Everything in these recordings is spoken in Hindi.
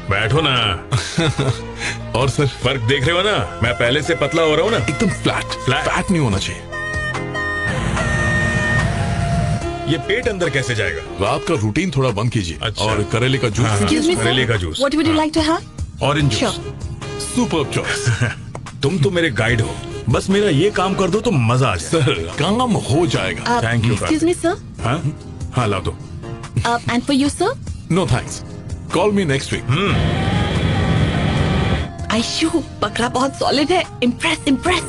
बैठो ना। और सर फर्क देख रहे हो ना, मैं पहले से पतला हो रहा हूँ ना। एकदम फ्लैट नहीं होना चाहिए। ये पेट अंदर कैसे जाएगा? रात का रूटीन थोड़ा बंद कीजिए। अच्छा। और करेले का जूस। Excuse me, sir. करेले का juice. What would you like to have? Orange juice. Sure. Super choice. तुम तो मेरे गाइड हो, बस मेरा ये काम कर दो तो मजा आ जाए। सर काम हो जाएगा। Thank you, Excuse me, sir. हाँ हाँ ला दो। And for you, sir? No thanks, call me next week. Ayshu, बकरा बहुत सॉलिड है। Impress impress.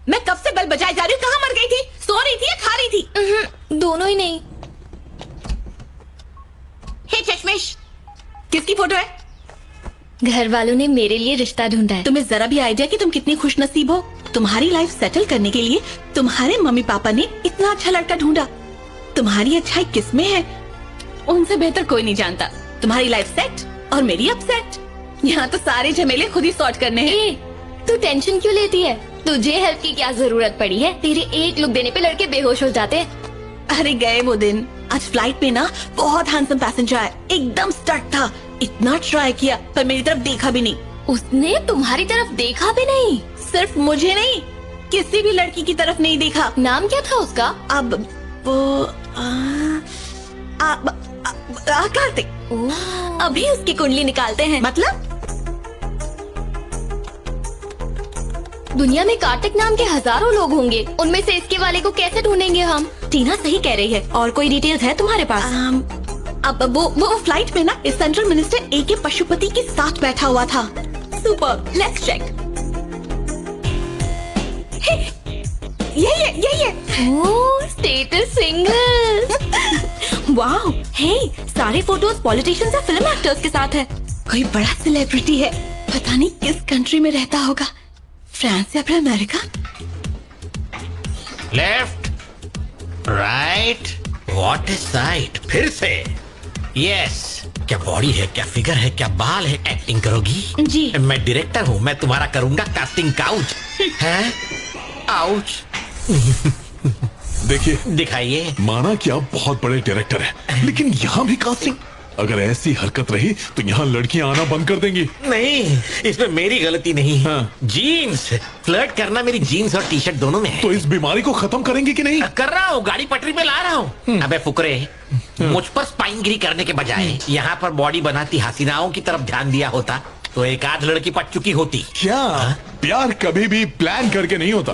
मैं कब से बल बजाए जा रही हूँ, कहाँ मर गई थी? सो रही थी या खा रही थी? दोनों ही नहीं। हे चश्मिश, किसकी फोटो है? घर वालों ने मेरे लिए रिश्ता ढूंढा है। तुम्हें जरा भी आइडिया कि तुम कितनी खुश नसीब हो? तुम्हारी लाइफ सेटल करने के लिए तुम्हारे मम्मी पापा ने इतना अच्छा लड़का ढूंढा। तुम्हारी अच्छाई किसमें है? उनसे बेहतर कोई नहीं जानता। तुम्हारी लाइफ सेट और मेरी अपसेट। यहाँ तो सारे झमेले खुद ही सॉर्ट करने हैं। तू टेंशन क्यों लेती है? तुझे हेल्प की क्या जरूरत पड़ी है? तेरे एक लुक देने पे लड़के बेहोश हो जाते हैं। अरे गए वो दिन। आज फ्लाइट में ना बहुत हैंडसम पैसेंजर आया, एकदम स्टक था। इतना ट्राई किया पर मेरी तरफ देखा भी नहीं। उसने तुम्हारी तरफ देखा भी नहीं? सिर्फ मुझे नहीं, किसी भी लड़की की तरफ नहीं देखा। नाम क्या था उसका? अब वो कार्तिक। अभी उसकी कुंडली निकालते हैं। मतलब दुनिया में कार्तिक नाम के हजारों लोग होंगे, उनमें से इसके वाले को कैसे ढूंढेंगे हम? टीना सही कह रही है। और कोई डिटेल्स है तुम्हारे पास? अब वो फ्लाइट में ना इस सेंट्रल मिनिस्टर ए के पशुपति के साथ बैठा हुआ था। Super, let's check. ये स्टेटस सिंगल। वाओ, हे, सारे फोटोज पॉलिटिशियंस या फिल्म एक्टर्स के साथ है। कोई बड़ा सेलिब्रिटी है, पता नहीं किस कंट्री में रहता होगा, फ्रांस या फिर America. Left, right, what is site? फिर से यस। क्या बॉडी है, क्या फिगर है, क्या बाल है। एक्टिंग करोगी? जी। मैं डायरेक्टर हूँ, मैं तुम्हारा करूंगा कास्टिंग काउच। है आउच। देखिए, दिखाइए। माना कि आप बहुत बड़े डायरेक्टर हैं, लेकिन यहाँ भी कास्टिंग। अगर ऐसी हरकत रही तो यहाँ लड़कियाँ आना बंद कर देंगी। नहीं, इसमें मेरी गलती नहीं है। हाँ। जीन्स फ्लर्ट करना मेरी जीन्स और टी शर्ट दोनों में है। तो इस बीमारी को खत्म करेंगे कि नहीं? कर रहा हूँ, गाड़ी पटरी पे ला रहा हूँ। अबे फुकरे, मुझ पर स्पाइनगिरी करने के बजाय यहाँ पर बॉडी बनाती हसीनाओं की तरफ ध्यान दिया होता तो एक आध लड़की पट चुकी होती। क्या प्यार कभी भी प्लान करके नहीं होता?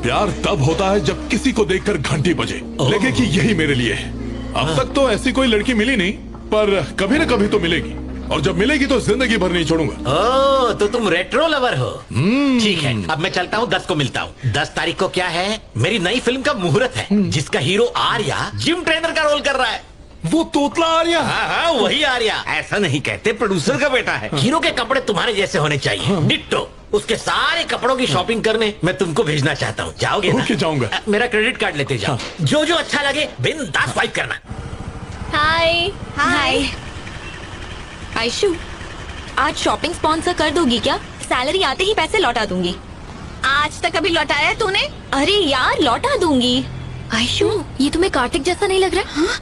प्यार तब होता है जब किसी को देखकर घंटी बजे, लगे कि यही मेरे लिए है। अब तक तो ऐसी कोई लड़की मिली नहीं, पर कभी न कभी तो मिलेगी, और जब मिलेगी तो जिंदगी भर नहीं छोड़ूंगा। ओह, तो तुम रेट्रो लवर हो। ठीक है, अब मैं चलता हूँ, 10 को मिलता हूँ। 10 तारीख को क्या है? मेरी नई फिल्म का मुहूर्त है, जिसका हीरो आर्या जिम ट्रेनर का रोल कर रहा है। वो तोतला आर्या? हाँ हाँ, वही आर्या। ऐसा नहीं कहते, प्रोड्यूसर का बेटा है। हीरो के कपड़े तुम्हारे जैसे होने चाहिए, डिट्टो। उसके सारे कपड़ों की शॉपिंग करने मैं तुमको भेजना चाहता हूँ। जाओगे ना? ओके, जाऊंगा। मेरा क्रेडिट कार्ड लेते जाओ। जो जो अच्छा लगे बिंदास स्वाइप करना। हाय। हाय। आयशु, आज शॉपिंग स्पॉन्सर कर दोगी क्या? सैलरी आते ही पैसे लौटा दूंगी। आज तक अभी लौटाया है तूने? अरे यार, लौटा दूंगी। आयशु, ये तुम्हें कार्तिक जैसा नहीं लग रहा? हाँ?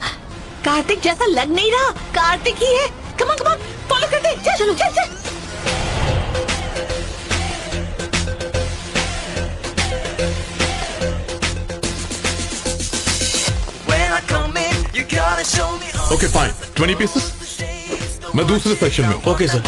कार्तिक जैसा लग नहीं रहा, कार्तिक ही है। कम ऑन फॉलो करते। चलो चल चल। Okay fine, 20 pieces. मैं दूसरे सेक्शन में हूँ। Okay sir.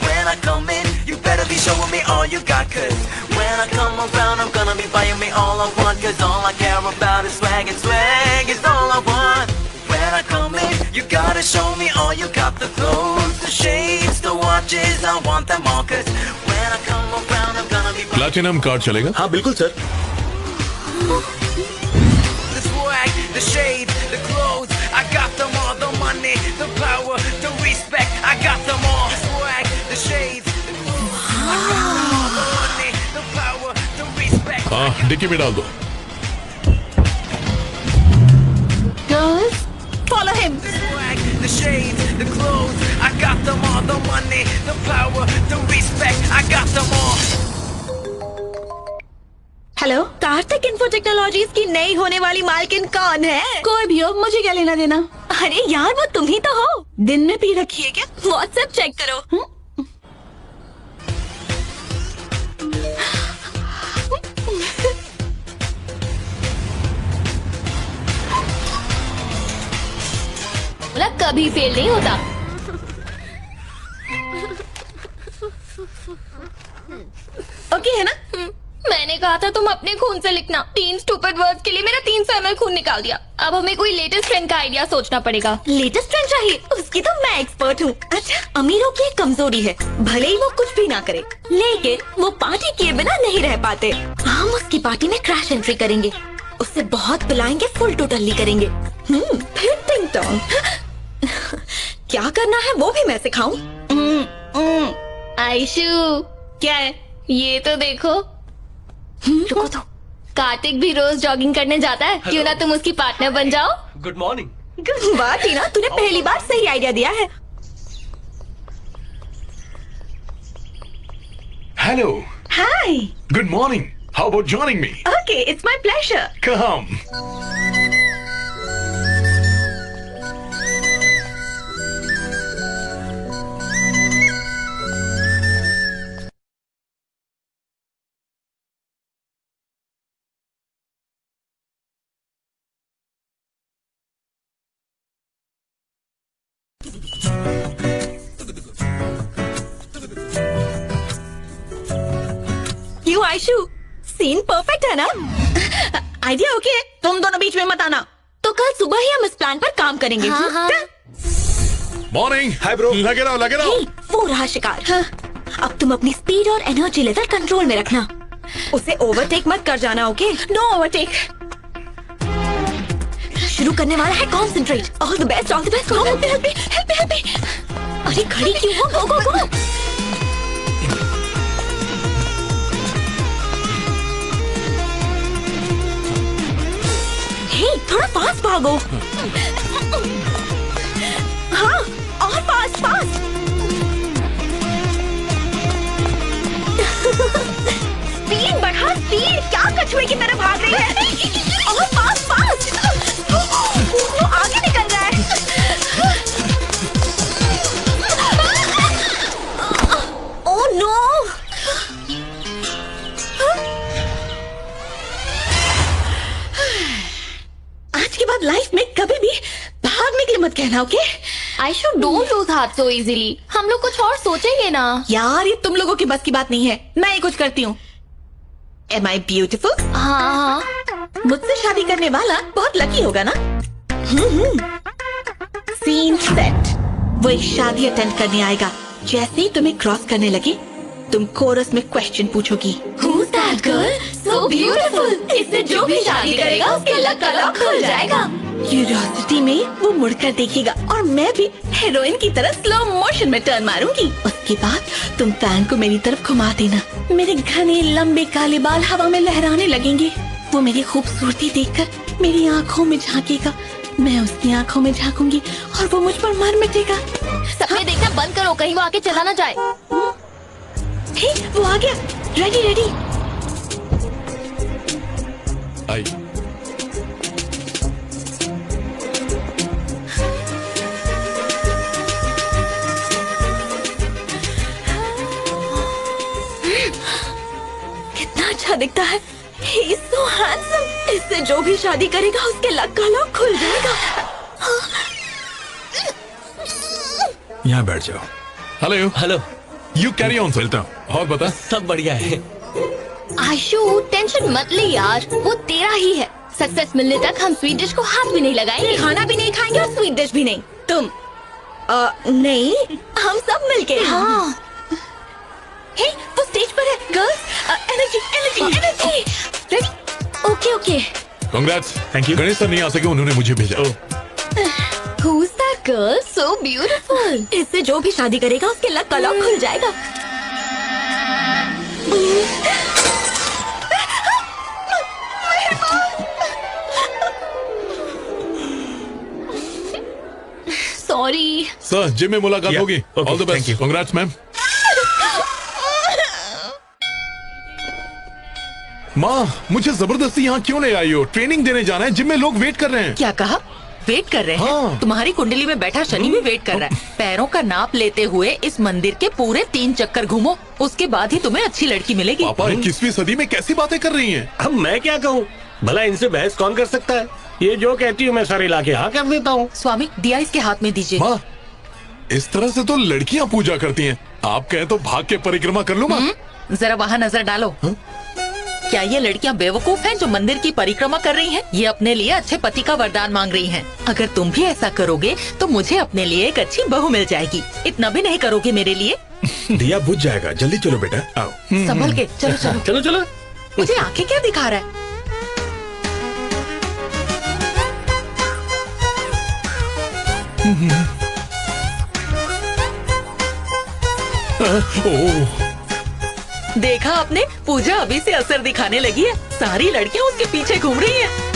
When I come in, you better be showing me all you got. Cause when I come around, I'm gonna be buying me all I want. Cause all I care about is swag, and swag is all I want. When I come in, you gotta show me all you got. The clothes, the shades, the watches, I want them all. Cause when I come around, I'm gonna be buying platinum card चलेगा? हाँ बिल्कुल sir. the swag, the shades, the clothes, I got them all. The money, the power, the respect, I got them all. The swag, the shades, the clothes, I got them all. The money, the power, the respect. हाँ, डिक्की में डाल दो। Girls, follow him. The swag, the shades, the clothes, I got them all. The money, the power, the respect, I got them all. Hello, Kartik info technologies की नई होने वाली मालकिन कौन है? कोई भी हो, मुझे क्या लेना देना। अरे यार, वो तुम ही तो हो। दिन में पी रखी है क्या? व्हाट्सएप चेक करो। बोला कभी फेल नहीं होता। ओके है ना? मैंने कहा था तुम अपने खून से लिखना। 3 स्टूपिड वर्ड्स के लिए मेरा 300 ml खून निकाल दिया। अब हमें कोई लेटेस्ट ट्रेंड का आइडिया सोचना पड़ेगा। लेटेस्ट ट्रेंड चाहिए, उसकी तो मैं एक्सपर्ट हूँ। अच्छा, अमीरों की एक कमजोरी है, भले ही वो कुछ भी ना करे, लेकिन वो पार्टी किए बिना नहीं रह पाते। हम उसकी पार्टी में क्रैश एंट्री करेंगे, उससे बहुत पिलाएंगे, फुल टोटली करेंगे। फिर टिंग टोंग। क्या करना है वो भी मैं सिखाऊं। आयशु, क्या है? ये तो देखो। रुको तो। कार्तिक भी रोज जॉगिंग करने जाता है, क्यों ना तुम उसकी पार्टनर बन जाओ। Good morning. वाह टीना, तूने पहली बार सही आइडिया दिया है। Hello, hi. Good morning. How about joining me? Okay, it's my pleasure. Come. क्यों आयशु, सीन परफेक्ट है ना? आइडिया ओके है, तुम दोनों बीच में मत आना। तो कल सुबह ही हम इस प्लान पर काम करेंगे। हाँ, हाँ। मॉर्निंग। Hi bro. लगे रहो, लगे रहो। हे, वो रहा शिकार। अब तुम अपनी स्पीड और एनर्जी लेवल कंट्रोल में रखना, उसे ओवरटेक मत कर जाना। Okay, no overtake. शुरू करने वाला है, concentrate. All the best, all the best. Help me. अरे खड़ी क्यों हो? गो गो गो। हे, थोड़ा फास्ट भागो। हाँ, और फास्ट फास्ट। स्पीड बढ़ा, स्पीड। क्या कछुए की तरह भाग रही है? और फास्ट फास्ट। वो आगे निकल रहा है। Oh no. आज के बाद लाइफ में कभी भी भागने के लिए मत कहना, okay? Aishu, don't lose heart so easily. हम लोग कुछ और सोचेंगे ना। यार, ये तुम लोगों की बस की बात नहीं है। मैं ही कुछ करती हूँ। Am I beautiful? हाँ, मुझसे शादी करने वाला बहुत लकी होगा ना? Scene set. वो एक शादी अटेंड करने आएगा। जैसे ही तुम्हें क्रॉस करने लगे, तुम कोरस में question पूछोगी। Who's that girl? So beautiful. इससे जो भी शादी करेगा उसके लक का लॉक खुल जाएगा। क्यूरियोसिटी में वो मुड़कर देखेगा और मैं भी हीरोइन की तरह स्लो मोशन में टर्न मारूंगी। उसके बाद तुम फैन को मेरी तरफ घुमा देना। मेरे घने लंबे काले बाल हवा में लहराने लगेंगे। वो मेरी खूबसूरती देखकर मेरी आँखों में झांकेगा। मैं उसकी आँखों में झांकूंगी और वो मुझ पर मर मिटेगा। सपने देखना बंद करो, कहीं वो आके चला ना जाए। हे, वो आ गया। Ready ready. आई। कितना अच्छा दिखता है। He is so handsome. इससे जो भी शादी करेगा उसके लक का लॉक खुल जाएगा। यहाँ बैठ जाओ। Hello. Hello. You carry on. मिलता हूँ। और बता। सब बढ़िया है। आयशु, टेंशन मत ले यार, वो तेरा ही है। सक्सेस मिलने तक हम स्वीट डिश को हाथ भी नहीं लगाएंगे। खाना भी नहीं खाएंगे और स्वीट डिश भी नहीं। तुम नहीं, हम सब मिलके। हाँ, हे, वो स्टेज पर है। Girls, energy energy energy. Ready? Okay okay. Congrats. Thank you. Ganesh sir नहीं आ सके, उन्होंने मुझे भेजा। Who's that girl? So beautiful. इससे जो भी शादी करेगा उसके लक का लॉक खुल जाएगा। सॉरी। सर, जिम में मुलाकात Yeah. होगी। Okay, all the thank best. you. Congrats ma'am. माँ मुझे जबरदस्ती यहाँ क्यों ले आई हो? ट्रेनिंग देने जाना है, जिम में लोग वेट कर रहे हैं। क्या कहा? वेट कर रहे हैं? हाँ। तुम्हारी कुंडली में बैठा शनि भी वेट कर रहा है। पैरों का नाप लेते हुए इस मंदिर के पूरे 3 चक्कर घूमो, उसके बाद ही तुम्हें अच्छी लड़की मिलेगी। पापा 21वीं सदी में कैसी बातें कर रही हैं? अब मैं क्या कहूँ, भला इनसे बहस कौन कर सकता है? ये जो कहती हूँ मैं सारे इलाके हाँ कर देता हूँ। स्वामी दिया इसके हाथ में दीजिए। माँ इस तरह से तो लड़कियाँ पूजा करती हैं। आप कहें तो भाग के परिक्रमा कर लूँ माँ? जरा वहाँ नजर डालो। क्या ये लड़कियाँ बेवकूफ हैं जो मंदिर की परिक्रमा कर रही हैं? ये अपने लिए अच्छे पति का वरदान मांग रही हैं। अगर तुम भी ऐसा करोगे तो मुझे अपने लिए एक अच्छी बहू मिल जाएगी। इतना भी नहीं करोगे मेरे लिए? दिया बुझ जाएगा, जल्दी चलो बेटा, आओ। संभल के चलो चलो। चलो चलो। मुझे आंखें क्या दिखा रहा है? देखा आपने, पूजा अभी से असर दिखाने लगी है। सारी लड़कियां उसके पीछे घूम रही हैं।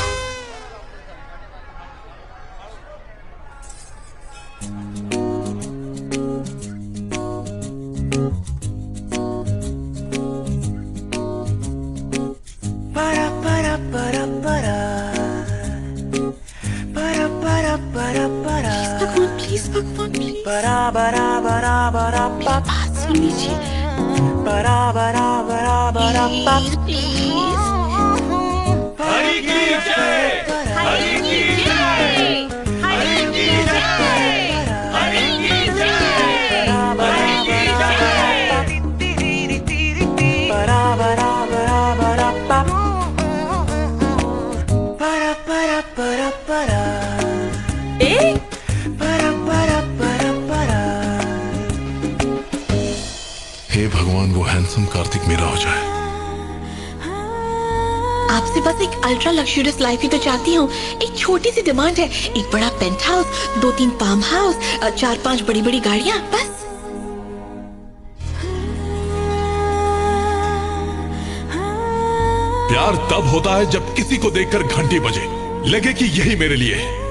प्लीज भगवान, प्लीज बात सुन लीजिए। हरि की जय, हरि की जय, हरि की जय, हरि की जय, हरि की हे भगवान वो हैंडसम कार्तिक मेरा हो जाए। आपसे बस एक अल्ट्रा लग्जरियस लाइफ ही तो चाहती हूँ। एक छोटी सी डिमांड है, एक बड़ा पेंट हाउस, 2-3 फार्म हाउस, 4-5 बड़ी बड़ी गाड़ियाँ, बस। प्यार तब होता है जब किसी को देखकर घंटी बजे, लगे कि यही मेरे लिए है।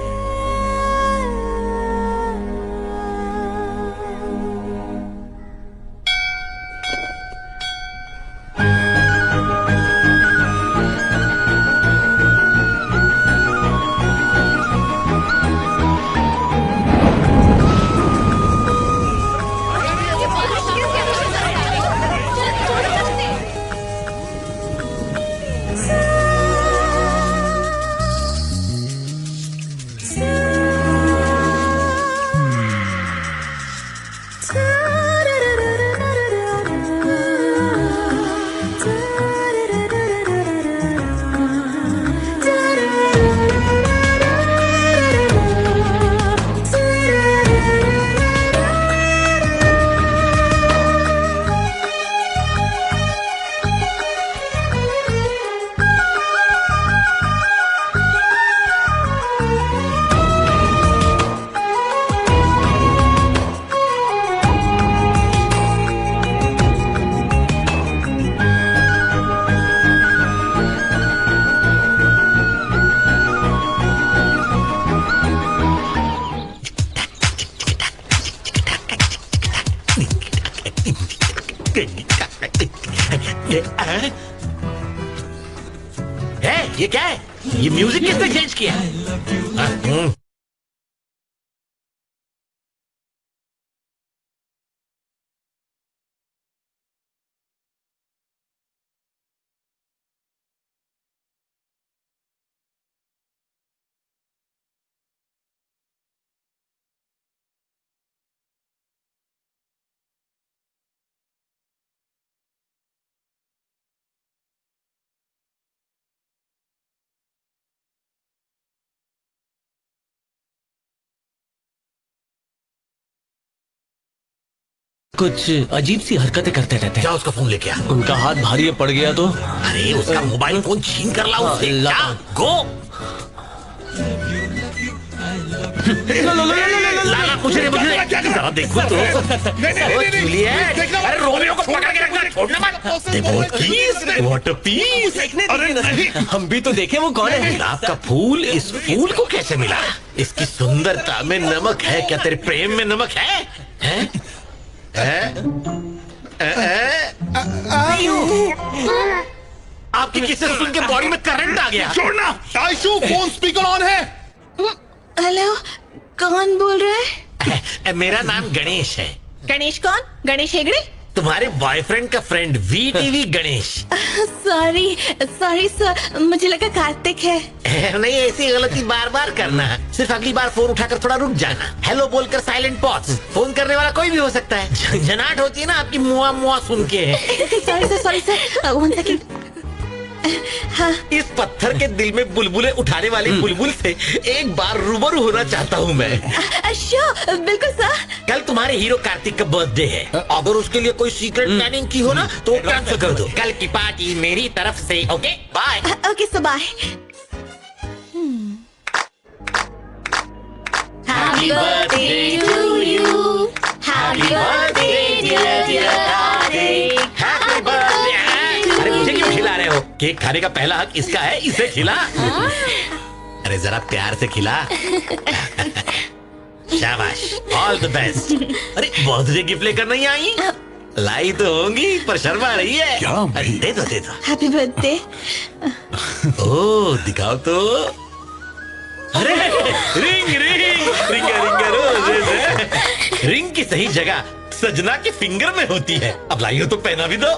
ये क्या है? ये म्यूजिक किसने चेंज किया? कुछ अजीब सी हरकतें करते रहते क्या हैं। उसका फोन लेके आ। उनका हाथ भारी पड़ गया तो अरे उसका मोबाइल फोन छीन कर लाओ उससे। क्या? गो लाला मुझे जरा देखो तो। जूलियट, अरे रोमियो को पकड़ के रखना, छोड़ना मत। What a piece. अरे नहीं, हम भी तो देखें वो कौन है। गुलाब का फूल इस फूल को कैसे मिला? इसकी सुंदरता में नमक है क्या? तेरे प्रेम में नमक है? हैं? आपकी किस्से सुन के बॉडी में करंट आ गया। छोड़ना। आयशु, फोन स्पीकर ऑन है। हेलो, कौन बोल रहा है? मेरा नाम गणेश है। गणेश कौन? गणेश हेगड़े? तुम्हारे बॉयफ्रेंड का friend VTV Ganesh. Sorry sorry sir, मुझे लगा कार्तिक है। नहीं, ऐसी गलती बार बार करना। सिर्फ अगली बार फोन उठाकर थोड़ा रुक जाना। हेलो बोलकर साइलेंट पॉज। फोन करने वाला कोई भी हो सकता है। झंझनाहट होती है ना आपकी मुआ मुआ सुन के। Sorry sir, 1 second. हाँ। इस पत्थर के दिल में बुलबुलें उठाने वाली बुलबुल से एक बार रूबरू होना चाहता हूँ मैं। श्योर, बिल्कुल सर। कल तुम्हारे हीरो कार्तिक का बर्थडे है। अगर उसके लिए कोई सीक्रेट प्लानिंग की हो ना तो कैंसिल कर दो। कल की पार्टी मेरी तरफ से। Okay bye. Okay so bye. Happy birthday to you. Happy birthday dear Kartik. Happy birthday. अरे मुझे क्यों खिला रहे हो? केक खाने का पहला हक इसका है, इसे खिला। अरे जरा प्यार से खिला। शाबाश, ऑल द बेस्ट। अरे बर्थडे गिफ्ट लेकर नहीं आई? लाई तो होंगी पर शर्मा रही है। क्या भाई? दे दो। Happy birthday. ओ दिखाओ तो। अरे रिंग रोजेस। रिंग की सही जगह सजना के फिंगर में होती है। अब लाई हो तो पहना भी दो।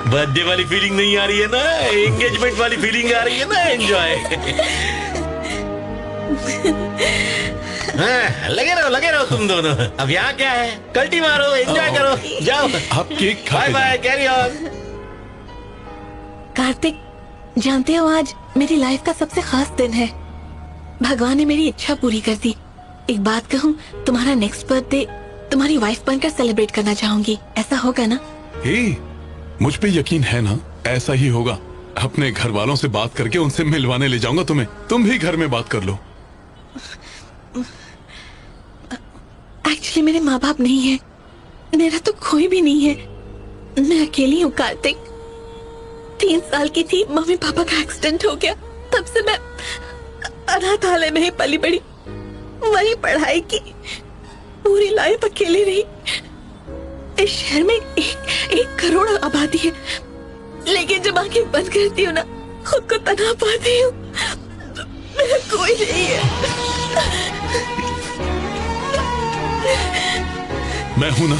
बर्थडे वाली फीलिंग नहीं आ रही है ना, एंगेजमेंट वाली फीलिंग आ रही है ना। एंजॉय। लगे रहो तुम दोनों। अब यहाँ क्या है, कल्टी मारो, एंजॉय करो, जाओ। आप केक खा bye bye, carry on. Kartik, जानते हो आज मेरी लाइफ का सबसे खास दिन है। भगवान ने मेरी इच्छा पूरी कर दी। एक बात कहूँ, तुम्हारा नेक्स्ट बर्थडे तुम्हारी वाइफ बनकर सेलिब्रेट करना चाहूंगी। ऐसा होगा ना? मुझ पे यकीन है ना? ऐसा ही होगा। अपने घर वालों से बात करके उनसे मिलवाने ले जाऊंगा तुम्हें। तुम भी घर में बात कर लो। एक्चुअली मेरे माँ बाप नहीं है, मेरा तो कोई भी नहीं है। मैं अकेली हूँ कार्तिक। 3 साल की थी, मम्मी पापा का एक्सीडेंट हो गया। तब से मैं अनाथालय में ही पली बड़ी, वही पढ़ाई की, पूरी लाइफ अकेली रही। इस शहर में 1 करोड़ आबादी है, लेकिन जब आंखें बंद करती हूँ ना, खुद को तना पाती हूँ। मेरा कोई नहीं है। मैं हूं ना,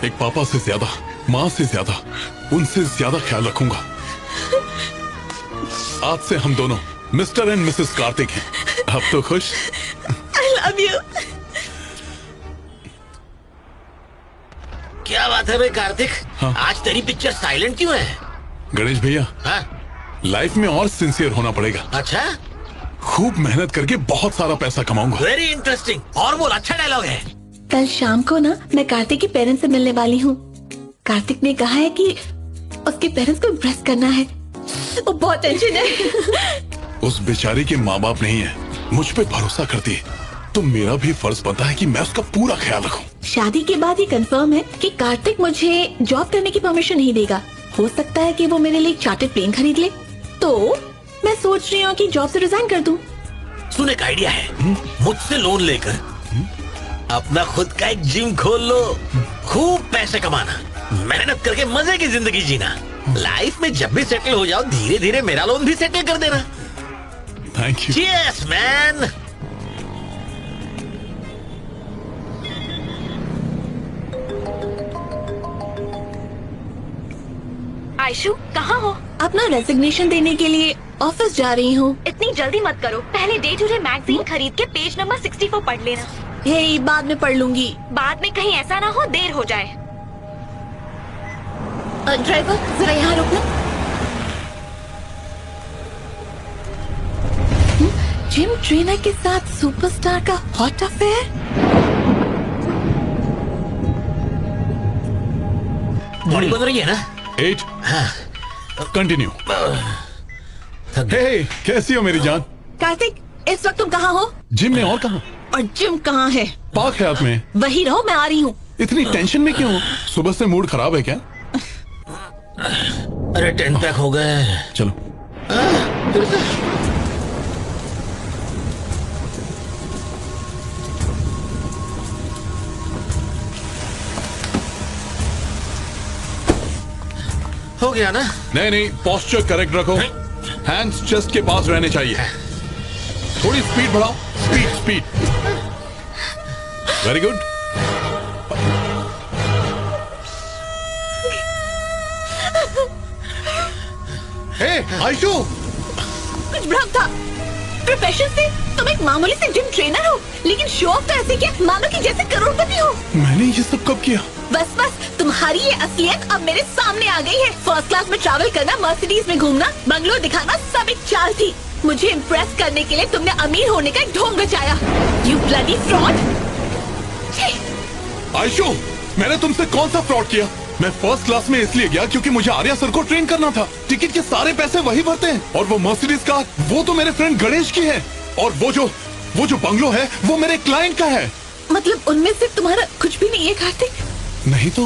एक पापा से ज्यादा, माँ से ज्यादा, उनसे ज्यादा ख्याल रखूंगा। आज से हम दोनों मिस्टर एंड मिसेस कार्तिक हैं। अब तो खुश? I love you. क्या बात है भाई कार्तिक? हाँ? आज तेरी पिक्चर साइलेंट क्यों है? गणेश भैया, हाँ? लाइफ में और सिंसियर होना पड़ेगा। अच्छा, खूब मेहनत करके बहुत सारा पैसा कमाऊंगा। Very interesting. और बोल, अच्छा डायलॉग है। कल शाम को ना मैं कार्तिक के पेरेंट्स से मिलने वाली हूँ। कार्तिक ने कहा है कि उसके पेरेंट्स को इम्प्रेस करना है। वो बहुत टेंशन है। उस बेचारी के माँ बाप नहीं है, मुझ पे भरोसा करती है, तो मेरा भी फर्ज बनता है कि मैं उसका पूरा ख्याल रखूं। शादी के बाद ये कंफर्म है कि कार्तिक मुझे जॉब करने की परमिशन नहीं देगा। हो सकता है कि वो मेरे लिए एक चार्टर्ड प्लेन खरीद ले। तो मैं सोच रही हूँ कि जॉब से रिजाइन कर दूं। सुन, एक आइडिया है। मुझसे लोन लेकर अपना खुद का एक जिम खोल लो। खूब पैसे कमाना, मेहनत करके मजे की जिंदगी जीना। लाइफ में जब भी सेटल हो जाओ, धीरे धीरे मेरा लोन भी सेटल कर देना। Thank you. Cheers man. Aishu, कहाँ हो? अपना रेजिग्नेशन देने के लिए ऑफिस जा रही हूँ। इतनी जल्दी मत करो, पहले डे टू डे मैगजीन खरीद के पेज नंबर 64 पढ़ लेना। हे, बाद में पढ़ लूंगी। बाद में कहीं ऐसा ना हो देर हो जाए। ड्राइवर, जरा यहाँ रुकना। जिम ट्रेनर के साथ सुपरस्टार का हॉट अफेयर। बॉडी बन रही है ना? 8 कंटिन्यू। हे, कैसी हो मेरी जान? कार्तिक, इस वक्त तुम कहाँ हो? जिम में। और कहाँ? और जिम कहाँ है? पार्क है आप में। वही रहो, मैं आ रही हूँ। इतनी टेंशन में क्यों? सुबह से मूड खराब है क्या? अरे 10 पैक हो गए। चलो। हो गया ना? नहीं नहीं, पोस्चर करेक्ट रखो, हैंड्स चेस्ट के पास रहने चाहिए, थोड़ी स्पीड बढ़ाओ, स्पीड स्पीड, वेरी गुड। हे आयशु, कुछ भ्रम था। प्रोफेशन से तुम एक मामूली से जिम ट्रेनर हो, लेकिन शो ऑफ तो ऐसे किया मानो कि जैसे करोड़पति हो। मैंने ये सब कब किया? बस बस, तुम्हारी ये असलियत अब मेरे सामने आ गई है। फर्स्ट क्लास में ट्रैवल करना, मर्सिडीज में घूमना, बंगलो दिखाना, सब एक चाल थी। मुझे इम्प्रेस करने के लिए तुमने अमीर होने का एक ढोंग रचाया। You bloody fraud. आयशु, मैंने तुमसे कौन सा फ्रॉड किया? मैं फर्स्ट क्लास में इसलिए गया क्योंकि मुझे आर्या सर को ट्रेन करना था। टिकट के सारे पैसे वही भरते हैं, और वो मर्सिडीज कार वो तो मेरे फ्रेंड गणेश की है, और वो जो बंगलो है वो मेरे क्लाइंट का है। मतलब उनमें से तुम्हारा कुछ भी नहीं है कार्तिक? नहीं तो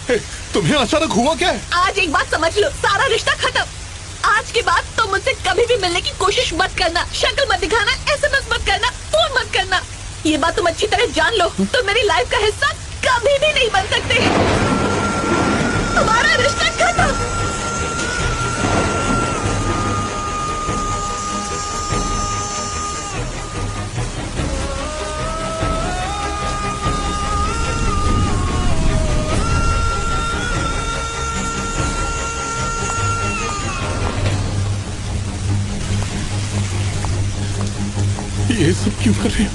हे, तुम्हें अचानक हुआ क्या है? आज एक बात समझ लो, सारा रिश्ता खत्म। आज के बाद तुम मुझसे कभी भी मिलने की कोशिश मत करना, शक्ल मत दिखाना, SMS मत करना, फोन मत करना। ये बात तुम अच्छी तरह जान लो, तुम मेरी लाइफ का हिस्सा कभी भी नहीं बन सकते। तुम्हारा रिश्ता खत्म। ये सब क्यों कर रही हो?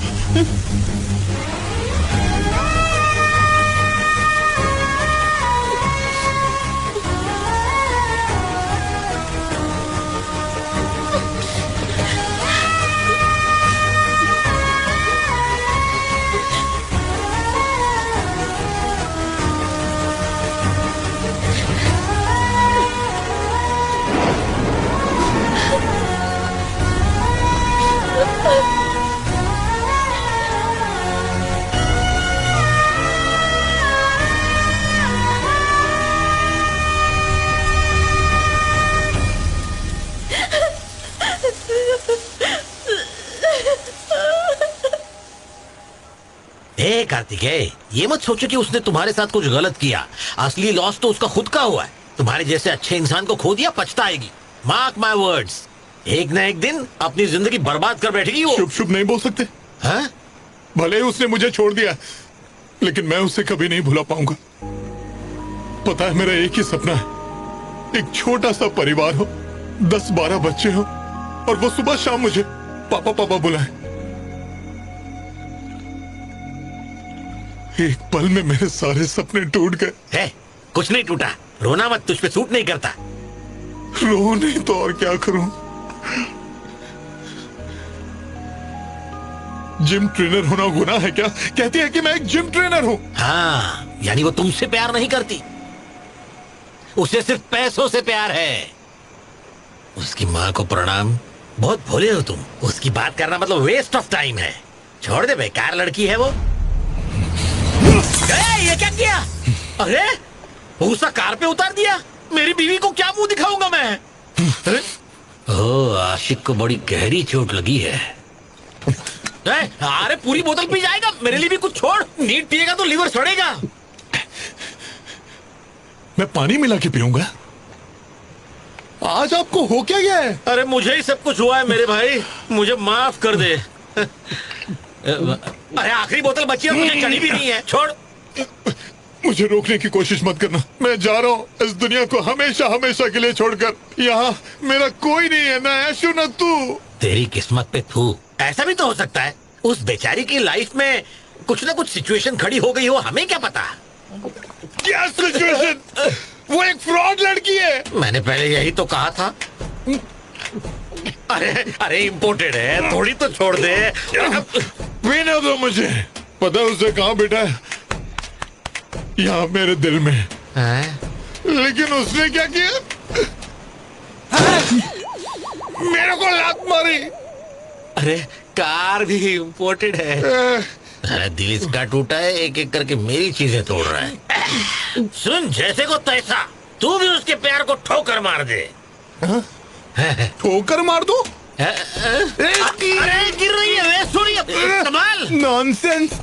कार्तिकेय, ये मत सोचो कि उसने तुम्हारे साथ कुछ गलत किया। असली लॉस तो उसका खुद का हुआ है। तुम्हारे जैसे अच्छे इंसान को खो दिया, पछताएगी। मार्क माय वर्ड्स, एक न एक दिन अपनी जिंदगी बर्बाद कर बैठेगी वो। शुभ शुभ नहीं बोल सकते। हाँ? भले ही उसने मुझे छोड़ दिया, लेकिन मैं उसे कभी नहीं भुला पाऊंगा। पता है, मेरा एक ही सपना है, एक छोटा सा परिवार हो, 10-12 बच्चे हो, और वो सुबह शाम मुझे पापा पापा बुलाए। एक पल में मेरे सारे सपने टूट गए। है, कुछ नहीं टूटा, रोना मत, तुझ पे सूट नहीं करता। रो नहीं तो और क्या करूं? जिम ट्रेनर होना गुनाह है क्या? कहती है कि मैं एक जिम ट्रेनर हूं। हाँ, यानी वो तुमसे प्यार नहीं करती, उसे सिर्फ पैसों से प्यार है। उसकी माँ को प्रणाम, बहुत भोले हो तुम। उसकी बात करना मतलब वेस्ट ऑफ टाइम है। छोड़ दे, बेकार लड़की है वो। ये क्या किया? अरे भूसा कार पे उतार दिया। मेरी बीवी को क्या मुंह दिखाऊंगा मैं? ओह, आशिक को बड़ी गहरी चोट लगी है। अरे पूरी बोतल पी जाएगा, मेरे लिए भी कुछ छोड़। नीट पिएगा तो लीवर सड़ेगा। मैं पानी मिला के पीऊंगा। आज आपको हो क्या गया है? अरे मुझे ही सब कुछ हुआ है मेरे भाई, मुझे माफ कर दे। अरे आखिरी बोतल बची है, मुझे चढ़ी भी नहीं है। छोड़। मुझे रोकने की कोशिश मत करना। मैं जा रहा हूँ इस दुनिया को हमेशा हमेशा के लिए छोड़कर। यहाँ मेरा कोई नहीं है, ना ऐशु ना तू। तेरी किस्मत पे थू। ऐसा भी तो हो सकता है उस बेचारी की लाइफ में कुछ ना कुछ सिचुएशन खड़ी हो गई हो, हमें क्या पता। क्या सिचुएशन? वो एक फ्रॉड लड़की है। मैंने पहले यही तो कहा था। अरे अरे इम्पोर्टेड है, थोड़ी तो छोड़ दे। पीने दो मुझे। पता है उसे कहाँ बैठा है? यहाँ मेरे दिल में। लेकिन उसने क्या किया? मेरे को लात मारी। अरे कार भी इम्पोर्टेड है। अरे दिल इसका टूटा है, एक एक करके मेरी चीजें तोड़ रहा है। सुन, जैसे को तैसा, तू भी उसके प्यार को ठोकर मार दे। ठोकर मार दो? अरे गिर रही है, सुनिए, संभाल। नॉनसेंस।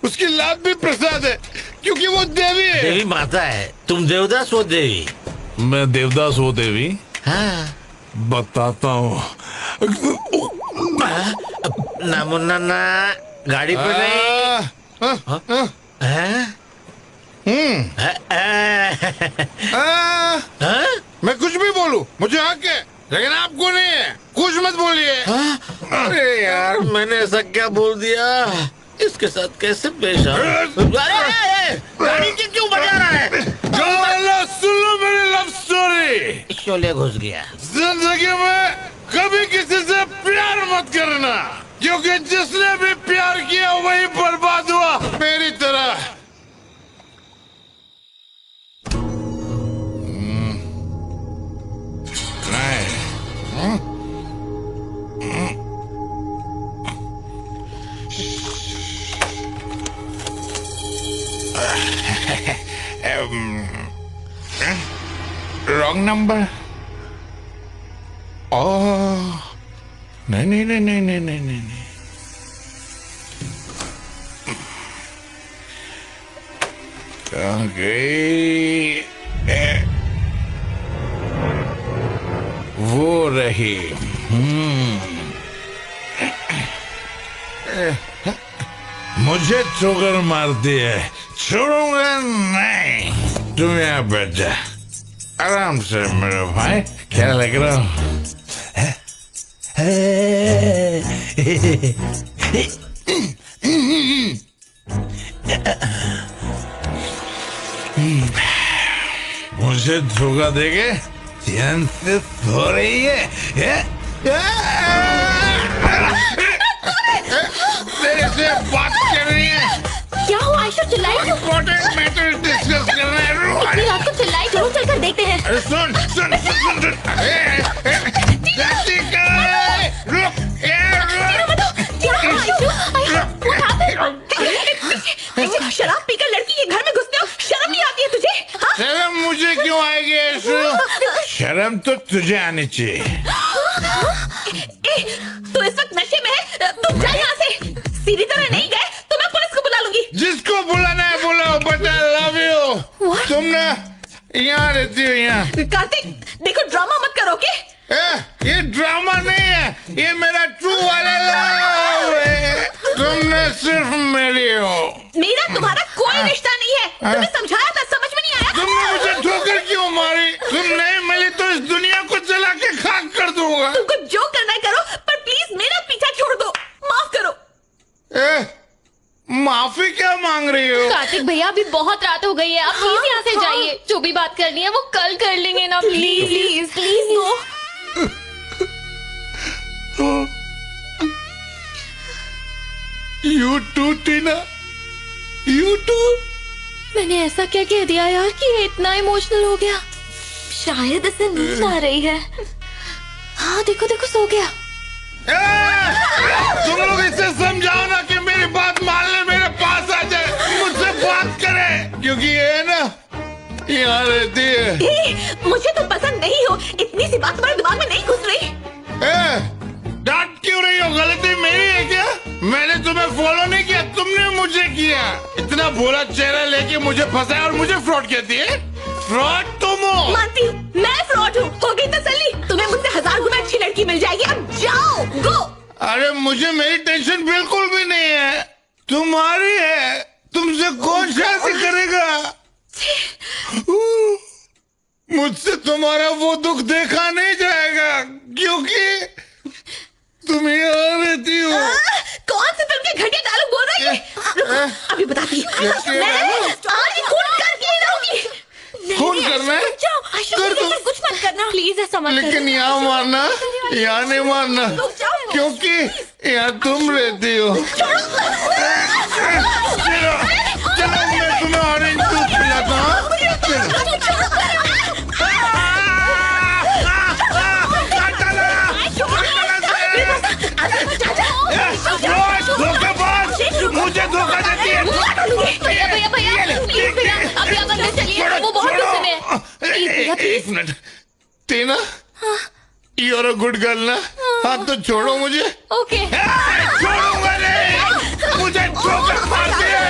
उसकी लात भी प्रसाद है क्योंकि वो देवी है। देवी माता है, तुम देवदास हो देवी। मैं देवदास हो देवी। हाँ। बताता हूँ। ना मुन्ना ना, गाड़ी पे नहीं। मैं कुछ भी बोलूं, मुझे हक है, लेकिन आपको नहीं है। कुछ मत बोलिए। अरे यार, मैंने ऐसा क्या बोल दिया? इसके साथ कैसे पेश आऊं? गाड़ी क्यों बजा रहा है? सुन लो मेरी लव स्टोरी। शोले घुस गया। जिंदगी में कभी किसी से प्यार मत करना, क्योंकि जिसने भी प्यार किया वही बर्बाद हुआ मेरी तरह। Wrong number. ओह नहीं नहीं नहीं नहीं नहीं नहीं नहीं नहीं। कहाँ गई? वो रही। मुझे ठोकर मारती है, छोड़ूंगा नहीं। तुम यहाँ बैठ जा आराम से मेरे भाई। क्या लग रहा हूँ? मुझे धोखा देके ध्यान से सो रही है। तेरे से बात कर रही है। क्या हुआ आयशा, चिल्लाई क्यों? इम्पोर्टेंट मैटर डिस्कस कर रहे हैं। इतनी रात को चिल्लाई क्यों? चलकर देखते हैं। अरे सुन सुन सुन सुन। रुक शराब पीकर लड़की के घर में घुसते हो, शर्म नहीं आती है तुझे? हाँ? शर्म मुझे क्यों आएगी ऐशु? शर्म तो तुझे आनी चाहिए। तू इस वक्त नशे में है, तुम जा यहाँ से। सीधी तरह नहीं गए तो मैं पुलिस को बुला लूंगी। जिसको बुलाना है बुलाओ, बट आई लव यू। तुम ना यहाँ रहती हो यहाँ। कार्तिक देखो, ड्रामा मत करो के। ये ड्रामा नहीं है, ये मेरा ट्रू वाला लव है। तुमने सिर्फ मेरी हो। मेरा तुम्हारा कोई रिश्ता नहीं है। तुम्हें समझाया था, समझ में नहीं आया। तुमने मुझे ठोकर क्यों मारी? तुम नहीं मिली तो इस दुनिया को जला के खाक कर दूंगा। तुमको जो करना है करो, पर प्लीज मेरा पीछा छोड़ दो। माफ करो। माफी क्या मांग रही हो? कार्तिक भैया, अभी बहुत रात हो गई है, आप प्लीज यहाँ से जाइए। जो भी बात करनी है वो कल कर लेंगे ना, please please please. No. You too, Tina. You too। मैंने ऐसा क्या कह दिया यार कि ये इतना इमोशनल हो गया? शायद इसे नींद आ रही है। हाँ देखो देखो, सो गया। तुम लोग इसे समझाओ ना कि मेरी बात मान ले, मेरे पास आ जाए, मुझसे बात करे, क्योंकि ये ना यहाँ रहती है। मुझे तो पसंद नहीं हो, इतनी सी बात तुम्हारे दिमाग में नहीं घुस रही। डांट क्यों रही हो? गलती मेरी है क्या? मैंने तुम्हें फॉलो नहीं किया, तुमने मुझे किया। इतना भोला चेहरा लेके मुझे फंसाया और मुझे फ्रॉड कहती है? फ्रॉड तुम हो। मानती हूँ, मैं फ्रॉड हूँ। हो गई तसल्ली? तुम्हें मुझसे 1000 गुना अच्छी लड़की मिल जाएगी। अब जाओ, गो। अरे मुझे मेरी टेंशन बिल्कुल भी नहीं है, तुम्हारी है। तुमसे कौन शादी करेगा? मुझसे तुम्हारा वो दुख देखा नहीं जाएगा, क्योंकि तुम यहाँ रहती हो। कौन सी फिल्म के घटिया डायलॉग बोल रही है? अभी बताती हूँ। आज ही खून करके रहूंगी। खून करना है? कर दो। कुछ मत करना प्लीज ऐसा मत करो। लेकिन यहाँ मारना, यहाँ नहीं मारना, क्योंकि यहाँ तुम रहती हो। चलो चलो, मैं तुम्हें ऑरेंज जूस पिलाता हूँ। मुझे धोखा देती है। भैया भैया भैया, प्लीज भैया, अभी आप अंदर चलिए, वो बहुत गुस्से में है। प्लीज भैया, एक minute. Tina, You're a good girl ना? हाँ तो छोड़ो मुझे। ओके छोड़ूंगा नहीं। मुझे ठोकर मार दिया।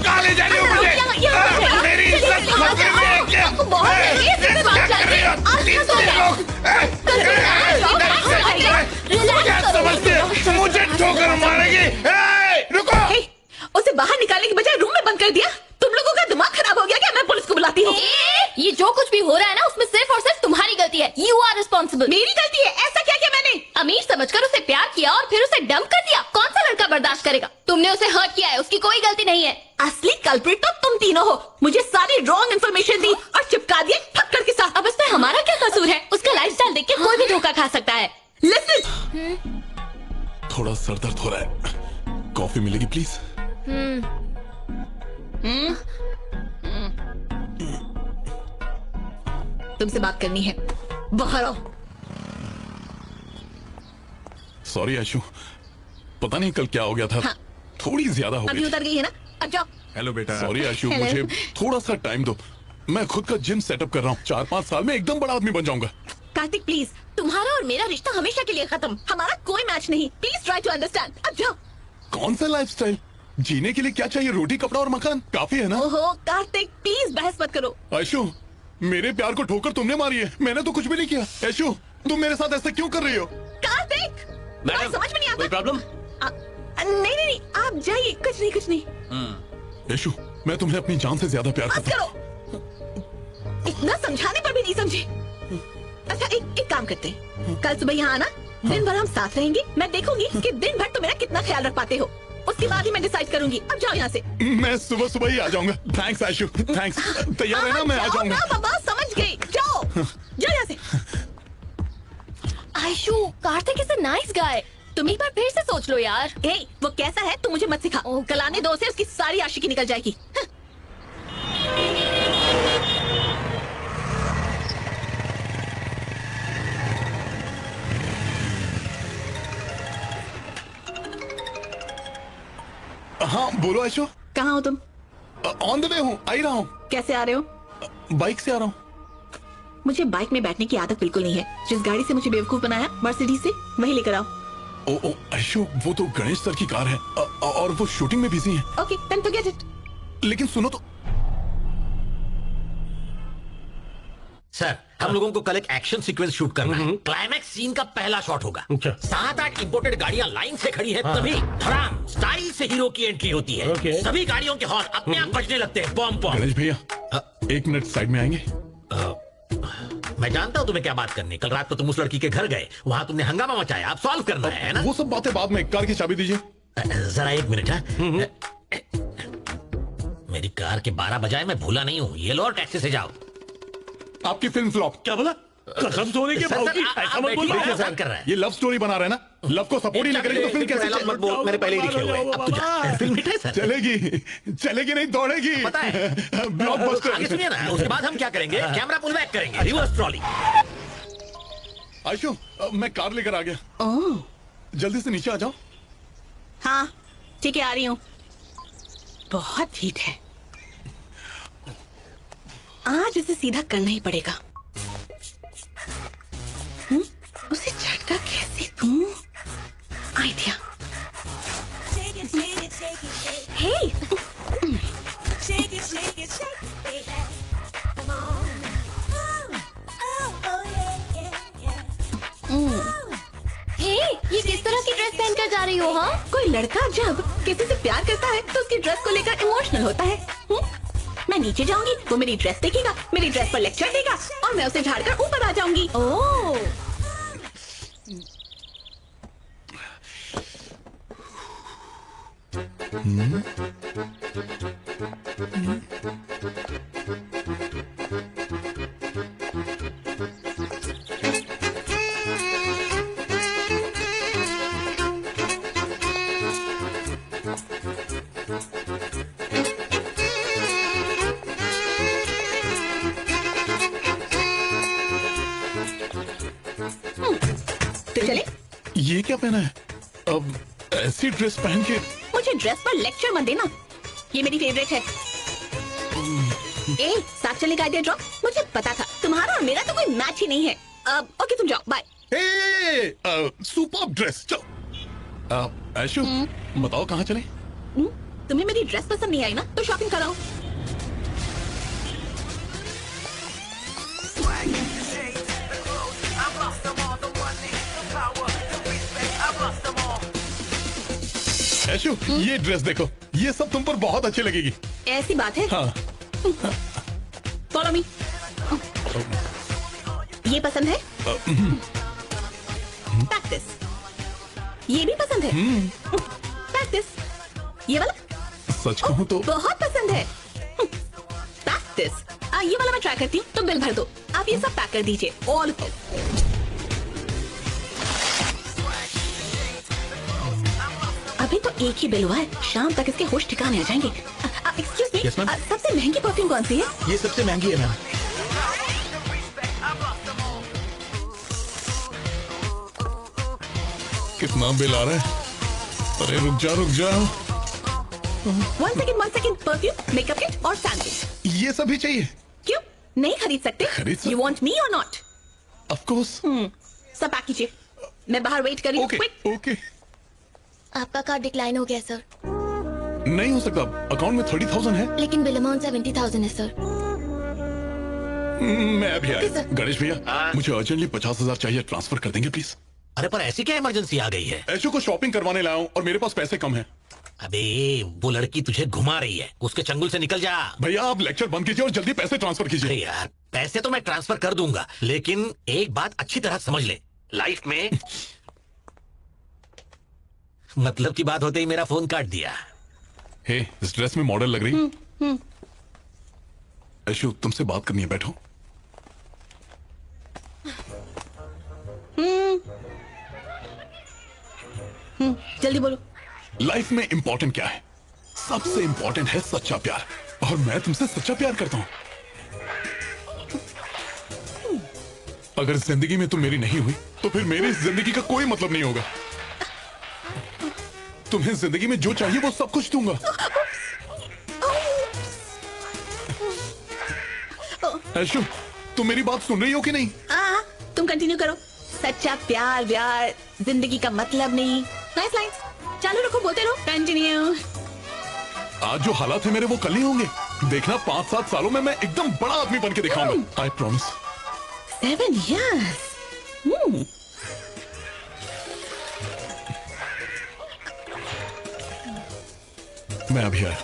काले जाने मुझे। मेरी इज्जत खतरे में है क्या? क्या समझते हो? मुझे ठोकर मारेगी। रुको। उसे बाहर निकालने की बजाय रूम में बंद कर दिया। तुम लोगों का दिमाग खराब हो गया क्या? मैं पुलिस को बुलाती हूँ। ये जो कुछ भी हो रहा है ना उसमें सिर्फ और सिर्फ तुम्हारी गलती है। You are responsible. मेरी गलती है? ऐसा क्या किया मैंने? अमीर समझकर उसे प्यार किया और फिर उसे डंप कर दिया। कौन सा लड़का बर्दाश्त करेगा? तुमने उसे हर्ट किया है, उसकी कोई गलती नहीं है। असली कल्प्रिट तो तुम तीनों हो। मुझे सारी रॉन्ग इन्फॉर्मेशन दी और चिपका दिए ठक्कर के साथ। अब इसमें हमारा क्या कसूर है? उसका लाइफस्टाइल देख के कोई भी धोखा खा सकता है। लिसन, थोड़ा सर दर्द हो रहा है, कॉफी मिलेगी प्लीज? तुमसे बात करनी है, बाहर आओ। सॉरी आशु, पता नहीं कल क्या हो गया था। हाँ। थोड़ी ज्यादा हो अभी गई। उतर गई है ना? अब जाओ। हेलो बेटा। सॉरी आशु, Hello. मुझे थोड़ा सा टाइम दो। मैं खुद का जिम सेटअप कर रहा हूँ। 4-5 साल में एकदम बड़ा आदमी बन जाऊंगा। कार्तिक प्लीज, तुम्हारा और मेरा रिश्ता हमेशा के लिए खत्म। हमारा कोई मैच नहीं। Please try to understand. अब जाओ। कौन सा लाइफस्टाइल? जीने के लिए क्या चाहिए? रोटी, कपड़ा और मकान काफी है ना? ओहो कार्तिक प्लीज बहस मत करो। आशु, मेरे प्यार को ठोकर तुमने मारी है, मैंने तो कुछ भी नहीं किया। आशु, तुम मेरे साथ ऐसा क्यों कर रही हो? कार्तिक मैडम, समझ में नहीं आता। कोई प्रॉब्लम? नहीं, आप जाइए। कुछ नहीं। आशु, मैं तुम्हें अपनी जान से ज्यादा प्यार बस करता हूँ। करो। इतना समझाने पर भी नहीं समझे। अच्छा एक काम करते हैं, कल सुबह यहाँ आना। दिन भर हम साथ रहेंगे। मैं देखूंगी कि दिन भर तुम मेरा कितना ख्याल रख पाते हो। उसके बाद ही मैं डिसाइड करूंगी। अब जाओ यहाँ से। मैं सुबह सुबह ही आ जाऊंगा। थैंक्स आशु, थैंक्स। तैयार है ना? मैं आ जाऊंगा। बाबा समझ गई। जाओ जाओ यहाँ से। Aishu, Kartik is a nice guy. तुम एक बार फिर से सोच लो यार। वो कैसा है तुम मुझे मत सिखा। कल आने दो से उसकी सारी आशिकी निकल जाएगी। हाँ बोलो आशु। कहाँ हो तुम? ऑन द वे हूँ, आ ही रहा हूँ। कैसे आ रहे हो? बाइक से आ रहा हूँ। मुझे बाइक में बैठने की आदत बिल्कुल नहीं है। जिस गाड़ी से मुझे बेवकूफ बनाया मर्सिडीज से, वही लेकर आओ। ओ आशु, वो तो गणेश सर की कार है और वो शूटिंग में बिजी है। Okay then forget it. लेकिन सुनो तो। सर, हम लोगों को कल एक एक्शन सीक्वेंस शूट करना है। क्लाइमैक्स सीन का पहला शॉट होगा। अच्छा। 7-8 इंपोर्टेड गाड़ियां लाइन से खड़ी हैं, तभी धड़ाम स्टाइल से हीरो की एंट्री होती है। ओके। सभी गाड़ियों के हॉर्न अपने आप बजने लगते हैं। Bomb bomb. गणेश भैया, 1 मिनट साइड में आएंगे? मैं जानता हूँ तुम्हें क्या बात करनी। कल रात को तुम उस लड़की के घर गए, वहाँ तुमने हंगामा मचाया। आप सॉल्व करना है ना? वो सब बातें बाद में। कार की चाबी दीजिए। जरा 1 मिनट है। मेरी कार के 12 बजाए, मैं भूला नहीं हूँ। ये लो और टैक्सी से जाओ। आपकी फिल्म फ्लॉप। क्या बोला? कसम सोने के भाव की ऐसा मत बोलो। बैठिए, बात कर रहा है। ये लव स्टोरी बना रहे हैं ना? लव को सपोर्ट ही नहीं करेगी तो फिल्म कैसे डायलॉग मत बोल, मेरे पहले ही लिखे हुए हैं। अब तू जा। फिल्म हिट है सर। चलेगी नहीं, दौड़ेगी। पता है। आगे ब्लॉकबस्टर। सुनिए ना, उसके बाद हम क्या करेंगे? कैमरा पुल बैक करेंगे, रिवर्स ट्रॉली। आशु, मैं कार लेकर आ गया। ओह जल्दी से नीचे आ जाओ। हाँ ठीक है, आ रही हूँ। बहुत हीट है आज, इसे सीधा करना ही पड़ेगा। उसे झटका कैसे दूं? आइडिया। हे हे, ये किस तरह की ड्रेस पहनकर जा रही हो? हाँ, कोई लड़का जब किसी से प्यार करता है तो उसकी ड्रेस को लेकर इमोशनल होता है। मैं नीचे जाऊंगी, वो मेरी ड्रेस देखेगा, मेरी ड्रेस पर लेक्चर देगा और मैं उसे झाड़कर ऊपर आ जाऊंगी। ओह तो चले। ये क्या पहना है? अब ऐसी ड्रेस पहन के? मुझे ड्रेस पर लेक्चर मत देना, ये मेरी फेवरेट है। साथ चलने का आइडिया ड्रॉप। मुझे पता था तुम्हारा और मेरा तो कोई मैच ही नहीं है। ओके तुम जाओ, बाय। Super dress. चलो ऐशु, बताओ कहाँ चले? तुम्हें मेरी ड्रेस पसंद नहीं आई ना, तो शॉपिंग कराओ। ऐशु, ये ड्रेस देखो, ये सब तुम पर बहुत अच्छी लगेगी। ऐसी बात है? हाँ। Follow me. ये पसंद है? प्रैक्टिस। ये भी पसंद है? प्रैक्टिस। ये वाला? सच कहूँ तो बहुत पसंद है। प्रैक्टिस। ये वाला मैं ट्राई करती हूँ, तो बिल भर दो। आप ये सब पैक कर दीजिए, ऑल ऑफ इट। अभी तो एक ही बिल हुआ है, शाम तक इसके होश ठिकाने आ जाएंगे। Excuse me, Yes, ma'am? सबसे महंगी परफ्यूम कौन सी है? ये सबसे महंगी है मैम। कितना बिल आ रहा है? अरे रुक जा। 1 सेकेंड, परफ्यूम, मेकअप किट और सैंडल। ये सभी चाहिए? क्यों नहीं खरीद सकते? खरीद सकते। यू वांट मी और नॉट? Of course. सब पैक कीजिए, मैं बाहर वेट कर रही हूँ। Okay quick. ओके। आपका कार्ड डिक्लाइन हो गया सर, नहीं हो सकता, अकाउंट में 30,000 है। लेकिन बिल अमाउंट 70,000 है सर। मैं अभी आया। सर। गणेश भैया, हाँ? मुझे अर्जेंटली 50,000 चाहिए, ट्रांसफर कर देंगे प्लीज? अरे पर ऐसी क्या इमरजेंसी आ गई है? ऐशु को शॉपिंग करवाने लाया हूँ और मेरे पास पैसे कम हैं। अबे वो लड़की तुझे घुमा रही है, उसके चंगुल से निकल जा। भैया आप लेक्चर बंद कीजिए और जल्दी पैसे ट्रांसफर अरे कीजिए। यार, पैसे तो मैं ट्रांसफर कर दूंगा, लेकिन एक बात अच्छी तरह समझ ले, लाइफ में मतलब की बात होते ही मेरा फोन काट दिया। हे, इस ड्रेस में मॉडल लग रही। ऐशु तुमसे बात करनी है, बैठो। जल्दी बोलो। लाइफ में इंपॉर्टेंट क्या है? सबसे इंपॉर्टेंट है सच्चा प्यार, और मैं तुमसे सच्चा प्यार करता हूं। अगर जिंदगी में तुम मेरी नहीं हुई तो फिर मेरी इस जिंदगी का कोई मतलब नहीं होगा। तुम्हें जिंदगी में जो चाहिए वो सब कुछ दूंगा। ऐशु, तुम मेरी बात सुन रही हो कि नहीं? तुम कंटिन्यू करो। सच्चा प्यार व्यार जिंदगी का मतलब नहीं। नाइस लाइन्स, चालू रखो, बोलते रहो, कंटिन्यू। आज जो हालात है मेरे वो कल नहीं होंगे। देखना 5-7 सालों में मैं एकदम बड़ा आदमी बन के दिखाऊंगा। I promise. 7 years। मैं अभी आया।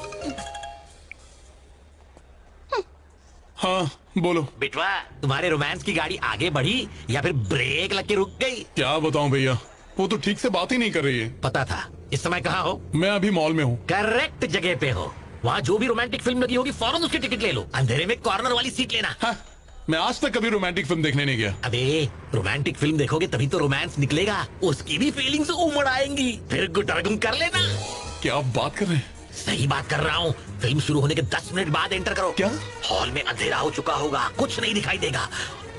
हाँ बोलो। बिटवा, तुम्हारे रोमांस की गाड़ी आगे बढ़ी या फिर ब्रेक लग के रुक गई? क्या बताऊं भैया, वो तो ठीक से बात ही नहीं कर रही है। पता था। इस समय कहाँ हो? मैं अभी मॉल में हूँ। करेक्ट जगह पे हो। वहाँ जो भी रोमांटिक फिल्म लगी होगी फौरन उसकी टिकट ले लो, अंधेरे में कॉर्नर वाली सीट लेना। हाँ, मैं आज तक कभी रोमांटिक फिल्म देखने नहीं गया। अबे रोमांटिक फिल्म देखोगे तभी तो रोमांस निकलेगा, उसकी भी फीलिंग्स उमड़ आएंगी, फिर गुटरगुम कर लेना। क्या आप बात कर रहे हैं? सही बात कर रहा हूँ। फिल्म शुरू होने के 10 मिनट बाद एंटर करो। क्या? हॉल में अंधेरा हो चुका होगा, कुछ नहीं दिखाई देगा।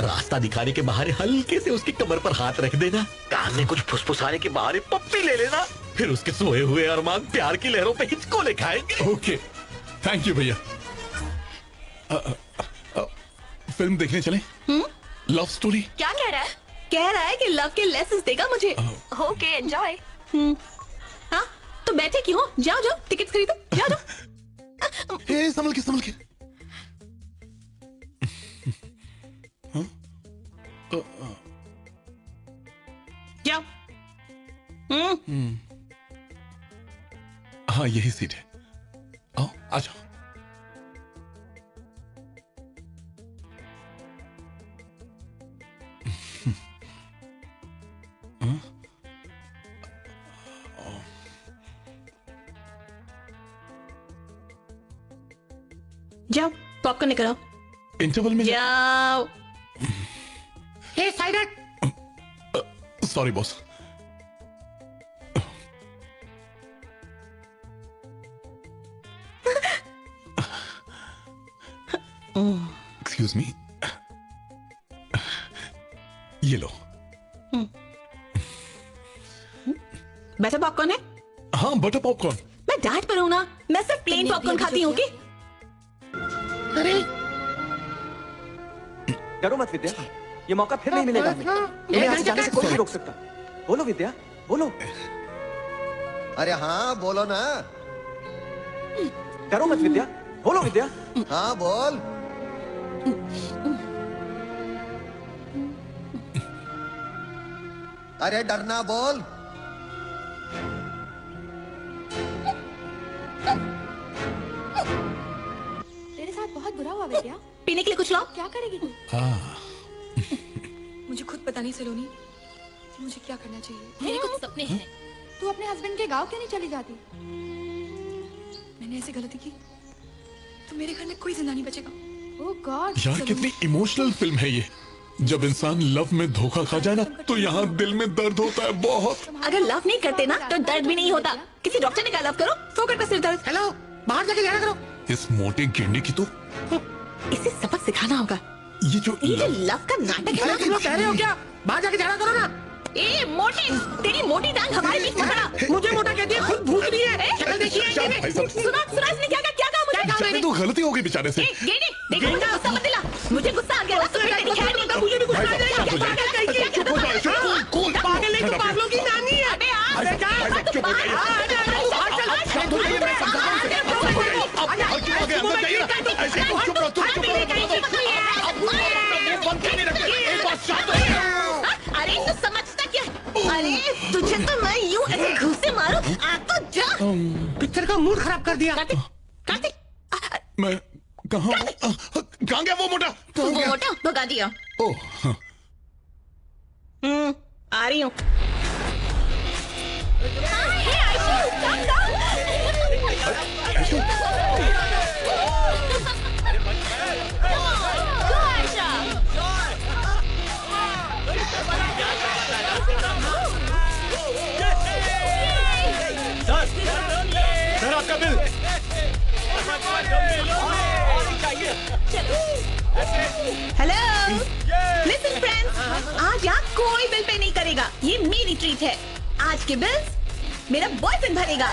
रास्ता दिखाने के बहाने हल्के से उसकी कमर पर हाथ रख देना, कान में कुछ फुसफुसाने के बहाने पप्पी ले लेना, फिर उसके सोए हुए अरमान प्यार की लहरों पे हिचकोले खाएंगे। ओके, थैंक यू भैया। फिल्म देखने चले? Love story. क्या कह रहा है? कह रहा है कि लव के लेसन देगा मुझे। Okay enjoy. हाँ तो बैठे क्यों हो? जाओ जाओ, टिकट खरीदो, जाओ जाओ। ए, संभल के संभल के। जाओ। हाँ यही सीट है, आओ आ जाओ। जाओ पॉपकॉर्न लेकर आओ। इंटरवल में जाओ। हे साइरट, सॉरी बॉस। एक्सक्यूज मी, ये लो। बटर पॉपकॉर्न है? हाँ बटर पॉपकॉर्न। मैं डाइट पर हूँ ना, मैं सिर्फ प्लेन पॉपकॉर्न खाती हूँ। अरे डरो मत विद्या, ये मौका फिर नहीं मिलेगा हमें। तुम्हें यहाँ से जाने से कोई नहीं रोक सकता। बोलो विद्या, बोलो। अरे हाँ बोलो ना। डरो मत विद्या, बोलो विद्या। हाँ बोल। अरे डरना बोल। तेरे साथ बहुत बुरा हुआ विद्या। पीने के लिए कुछ लाओ। क्या करेगी तू? मुझे खुद पता नहीं सलोनी मुझे क्या करना चाहिए। मेरे कुछ सपने हैं। तू अपने हस्बैंड के गांव क्यों नहीं चली जाती? मैंने ऐसी गलती की तो मेरे घर में कोई जिंदा नहीं बचेगा। ओह गॉड। यार कितनी इमोशनल फिल्म है ये। जब इंसान लव में धोखा खा जाए ना तो यहाँ दिल में दर्द होता है बहुत। अगर लव नहीं करते ना तो दर्द भी नहीं होता। किसी डॉक्टर ने कहा लव करो, फोकट का सिर दर्द। हेलो, बाहर जाके जाना करो। इस मोटे गेंडे की तो इसे सबक सिखाना होगा। ये जो लव का नाटक है ना। तुम लोग कह रहे हो क्या? बाहर जाके जाना करो ना। ए मोटे, तेरी मोटी टांग हमारे बीच में खड़ा। मुझे मोटा कहती है, खुद भूत रही है। शक्ल देखिए। सुना इसने क्या कहा मुझे? जाने तो गलती हो गई बेचारे से। गेंडे, देखो मुझे गुस्सा मत दिला। मुझे गुस्सा आ गया। मुझे भी गुस्सा आ जाएगा। चुप हो जाओ, पागल नहीं तो पागलों की नानी है। अबे चुप हो जाइए। अरे तू समझता क्या? अरे तुझे तो मैं यूं ऐसे घूंसे मारूं। आ तो जा। पिक्चर का मूड खराब कर दिया। कार्तिक, मैं कहाँ गया वो मोटा? वो मोटा भगा दिया। ओह हाँ। आ रही हूँ। सर आपका बिल। हेलो, लिसन फ्रेंड्स, आज यहाँ कोई बिल पे नहीं करेगा। ये मेरी ट्रीट है। आज के बिल्स मेरा बॉयफ्रेंड भरेगा।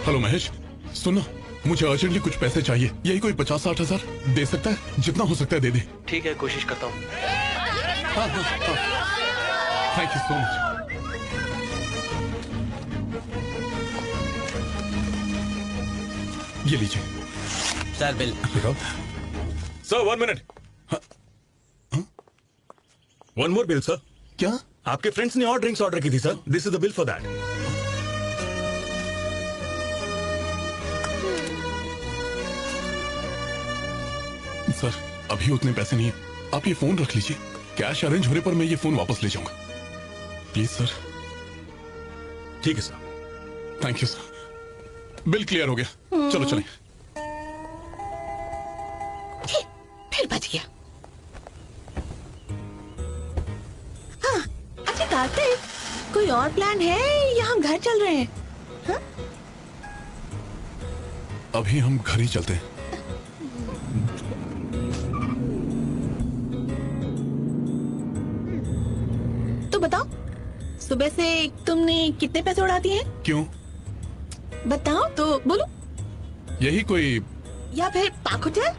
हेलो महेश, सुनो मुझे अर्जेंटली कुछ पैसे चाहिए। यही कोई 50-60 हजार दे सकता है? जितना हो सकता है दे दे। ठीक है, कोशिश करता हूँ। Thank you so much. ये लीजिए सर बिल। Sir 1 minute. 1 मोर बिल सर। क्या? आपके फ्रेंड्स ने और ड्रिंक्स ऑर्डर की थी sir. This is the bill for that. Sir अभी उतने पैसे नहीं है। आप ये फोन रख लीजिए। कैश अरेंज होने पर मैं ये फोन वापस ले जाऊंगा। Please sir. ठीक है sir. Thank you sir. Bill clear हो गया। चलो चलें। फिर बच गया। हाँ, अच्छा कार्तिक, कोई और प्लान है या हम घर चल रहे हैं? हाँ? अभी हम घर ही चलते हैं। तो बताओ, सुबह से तुमने कितने पैसे उड़ा दिए हैं? क्यों? बताओ तो बोलो। यही कोई या फिर पार्क होटल?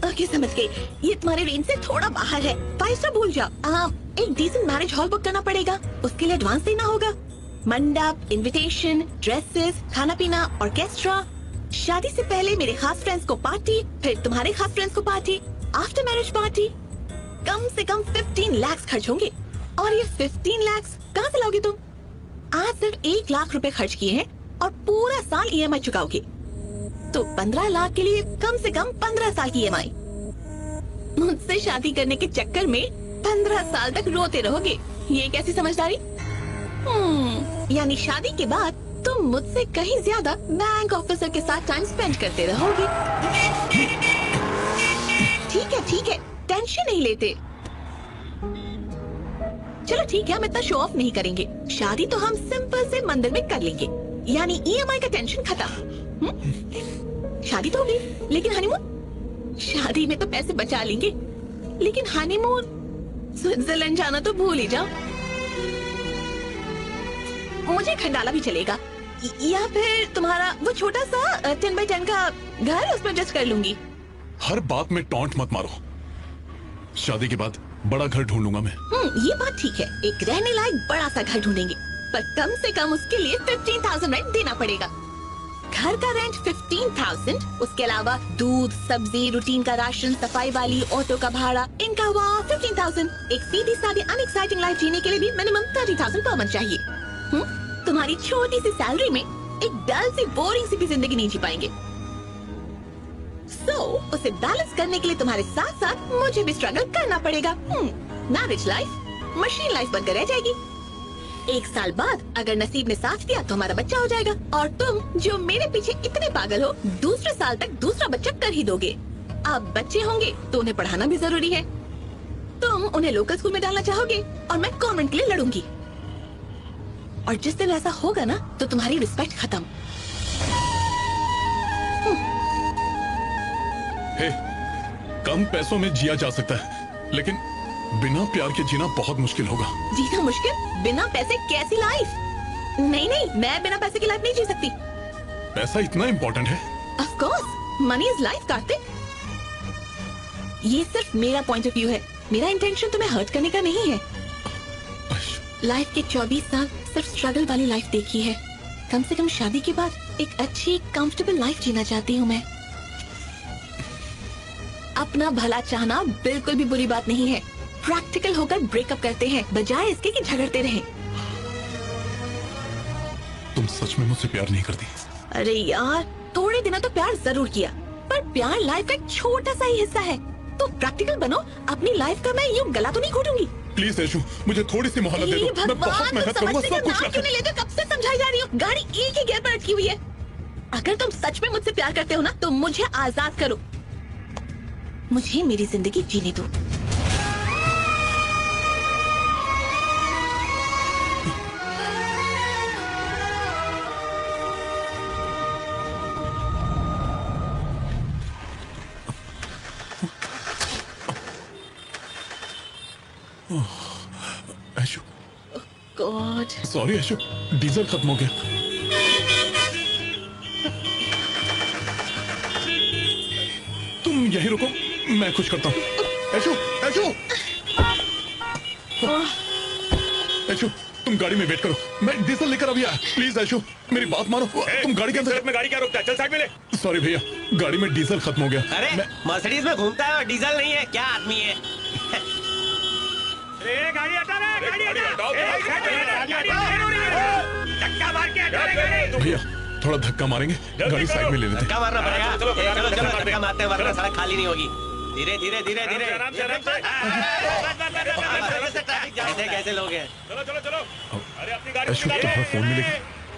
ओके समझ गई। ये तुम्हारे रेंज से थोड़ा बाहर है। 5 स्टार भूल जाओ। एक डिसेंट मैरिज हॉल बुक करना पड़ेगा। उसके लिए एडवांस देना होगा। मंडप, इनविटेशन, ड्रेसेस, खाना पीना, ऑर्केस्ट्रा। शादी से पहले मेरे खास फ्रेंड्स को पार्टी, फिर तुम्हारे खास फ्रेंड्स को पार्टी, आफ्टर मैरिज पार्टी। कम से कम 15 लाख खर्च होंगे। और ये 15 लाख कहाँ से लाओगे तुम? आज सिर्फ 1 लाख रुपए खर्च किए हैं और पूरा साल EMI चुकाओगे। तो 15 लाख के लिए कम से कम 15 साल की EMI। मुझसे शादी करने के चक्कर में 15 साल तक रोते रहोगे। ये कैसी समझदारी? यानी शादी के बाद तुम मुझसे कहीं ज्यादा बैंक ऑफिसर के साथ टाइम स्पेंड करते रहोगे। ठीक है, टेंशन नहीं लेते। चलो ठीक है, हम इतना शो ऑफ नहीं करेंगे। शादी तो हम सिंपल से मंदिर में कर लेंगे। यानी EMI का टेंशन खत्म। शादी तो होगी, लेकिन हनीमून? शादी में तो पैसे बचा लेंगे, लेकिन हनीमून स्विट्जरलैंड जाना तो भूल ही जाओ। मुझे खंडाला भी चलेगा, या फिर तुम्हारा वो छोटा सा 10x10 का घर, उसमें एडजस्ट कर लूंगी। हर बात में टॉन्ट मत मारो। शादी के बाद बड़ा घर ढूंढ लूंगा मैं। ये बात ठीक है, एक रहने लायक बड़ा सा घर ढूंढेंगे, पर कम से कम उसके लिए 15,000 रेंट देना पड़ेगा। घर का रेंट 15,000, उसके अलावा दूध, सब्जी, रूटीन का राशन, सफाई वाली, ऑटो का भाड़ा, इनका हुआ 15,000। एक सीधी सादी अनएक्साइटिंग लाइफ जीने के लिए भी मिनिमम 30,000 पर मंथ चाहिए। तुम्हारी छोटी सी सैलरी में एक डल सी बोरिंग सी भी जिंदगी नहीं जी पाएंगे। उसे बैलेंस करने के लिए तुम्हारे साथ साथ मुझे भी स्ट्रगल करना पड़ेगा। मैरिज लाइफ मशीन लाइफ बनकर रह जाएगी। 1 साल बाद अगर नसीब ने साथ दिया तो हमारा बच्चा हो जाएगा, और तुम जो मेरे पीछे इतने पागल हो, दूसरे साल तक दूसरा बच्चा कर ही दोगे। अब बच्चे होंगे तो उन्हें पढ़ाना भी जरूरी है। तुम उन्हें लोकल स्कूल में डालना चाहोगे और मैं कॉन्वेंट के लिए लड़ूंगी, और जिस दिन ऐसा होगा ना तो तुम्हारी रिस्पेक्ट खत्म। हे, कम पैसों में जिया जा सकता है, लेकिन बिना प्यार के जीना बहुत मुश्किल होगा। जीना मुश्किल? बिना पैसे कैसी लाइफ? नहीं नहीं, मैं बिना पैसे की लाइफ नहीं जी सकती। पैसा इतना इम्पोर्टेंट है? Of course, money is life Kartik. ये सिर्फ मेरा पॉइंट ऑफ व्यू है, मेरा इंटेंशन तुम्हें हर्ट करने का नहीं है। लाइफ के 24 साल सिर्फ स्ट्रगल वाली लाइफ देखी है। कम से कम शादी के बाद एक अच्छी कंफर्टेबल लाइफ जीना चाहती हूँ मैं। अपना भला चाहना बिल्कुल भी बुरी बात नहीं है। प्रैक्टिकल होकर ब्रेकअप करते हैं बजाय इसके कि झगड़ते रहें। तुम सच में मुझसे प्यार नहीं करती? अरे यार, थोड़े दिनों तो प्यार जरूर किया, पर प्यार लाइफ का एक छोटा सा ही हिस्सा है। तो प्रैक्टिकल बनो, अपनी लाइफ का मैं यूं गला तो नहीं घोटूंगी। प्लीज ऐशु, मुझे थोड़ी सी मोहलत दे दो। मैं बहुत मेहनत करूंगा, सब कुछ क्यों नहीं लेते? कब से समझाई जा रही हूँ, गाड़ी एक ही गियर पर अटकी हुई है। अगर तुम सच में मुझसे प्यार करते हो ना तो मुझे आजाद करो, मुझे मेरी जिंदगी जीने दो। ऐशु, गॉड सॉरी ऐशु, डीजल खत्म हो गया। तुम यहीं रुको, मैं कुछ करता हूँ। ऐशु, ऐशु, ऐशु, तुम गाड़ी में वेट करो, मैं डीजल लेकर अभी आया। प्लीज ऐशु, मेरी बात मानो। तुम गाड़ी के अंदर। में गाड़ी क्या रोकता है? चल साइड में ले। सॉरी भैया, गाड़ी में डीजल खत्म हो गया। अरे मर्सिडीज में घूमता है और डीजल नहीं है, क्या आदमी है? गाड़ी हटा रे, गाड़ी हटाओ। धक्का मार के हटा रे गाड़ी। भैया थोड़ा धक्का मारेंगे, गाड़ी साइड में ले लेते। धक्का मारना पड़ेगा। चलो चलो धक्का मारते हैं, वरना सड़क खाली नहीं होगी। धीरे धीरे धीरे धीरे। ऐसे कैसे लोग हैं? चलो चलो चलो। अरे अपनी गाड़ी ऐशु, तुम्हारा फोन मिलेगा?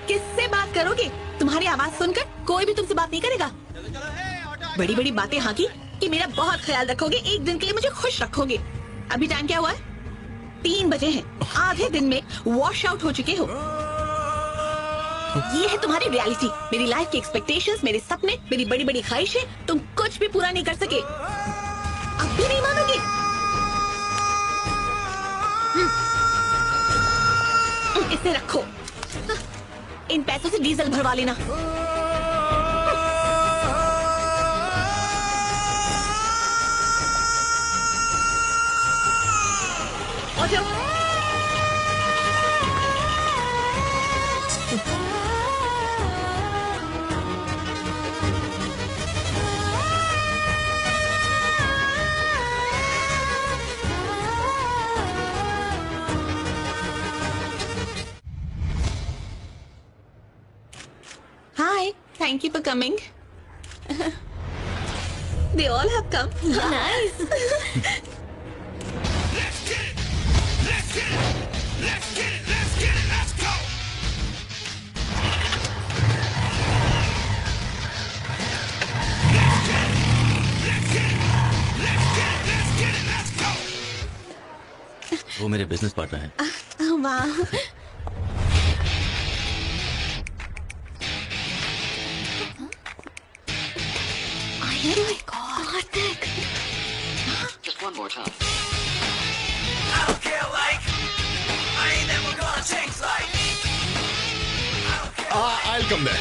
किससे बात करोगे? तुम्हारी आवाज सुनकर कोई भी तुमसे बात नहीं करेगा। बड़ी बड़ी बातें हाँ की कि मेरा बहुत ख्याल रखोगे, एक दिन के लिए मुझे खुश रखोगे। अभी टाइम क्या हुआ है? 3 बजे हैं। आधे दिन में वॉश आउट हो चुके हो। ये है तुम्हारी रियलिटी। मेरी लाइफ की एक्सपेक्टेशंस, मेरे सपने, मेरी बड़ी बड़ी ख्वाहिशें तुम कुछ भी पूरा नहीं कर सके। अब भी नहीं मानोगे? इसे रखो, इन पैसों से डीजल भरवा लेना। और जब Hi, thank you for coming. They all have come. Nice. वो मेरे बिजनेस पार्टनर हैं। वाह, Just one more time. Welcome there.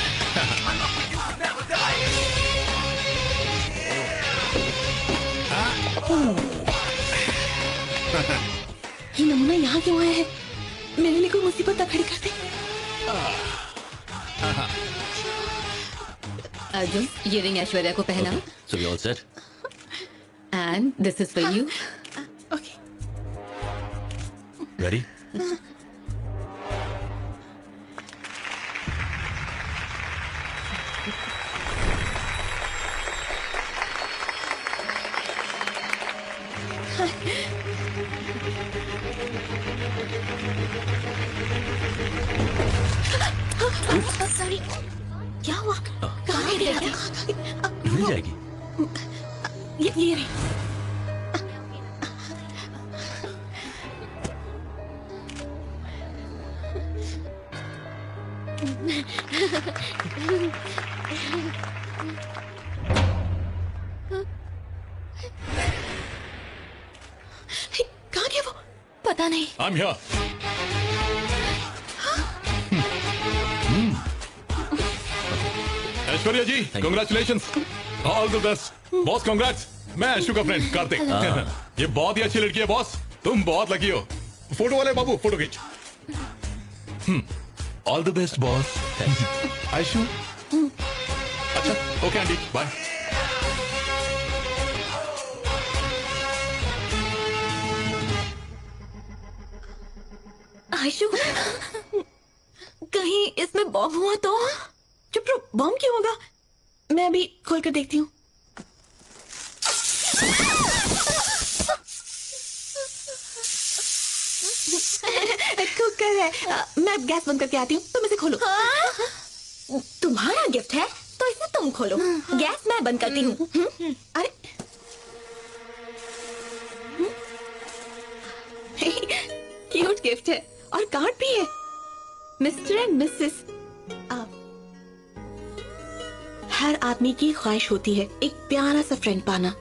ये नमूना यहाँ क्यों आया है? मेरे लिए कोई मुसीबत ना खड़ी कर दे। अर्जुन, ये रिंग ऐश्वर्या को पहना। So we all set? And this is for you. Okay. Ready? Sorry, क्या हुआ? कहाँ गया? मिल जाएगी। ये रही। कहाँ गया वो? पता नहीं। I'm here. Aishwarya ji, congratulation, all the best. Boss congrats. मैं ऐशु का फ्रेंड कार्तिक। ये बहुत ही अच्छी लड़की है बॉस, तुम बहुत लकी हो। फोटो वाले बाबू फोटो खींच। All the best boss. Aishu. अच्छा, ओके आंटी, बाय। आयशु, कहीं इसमें बॉम्ब हुआ तो? चुप रहो, बॉम्ब क्यों होगा? मैं अभी खोल कर देखती हूँ। कुकर है। मैं अब गैस बंद करके आती हूँ, तुम इसे खोलो। तुम्हारा गिफ्ट है तो इसे तुम खोलो। गैस मैं बंद करती हूँ। अरे क्यूट गिफ्ट है और कार्ड भी है। Mister and Mrs. हर आदमी की ख्वाहिश होती है एक प्यारा सा फ्रेंड पाना।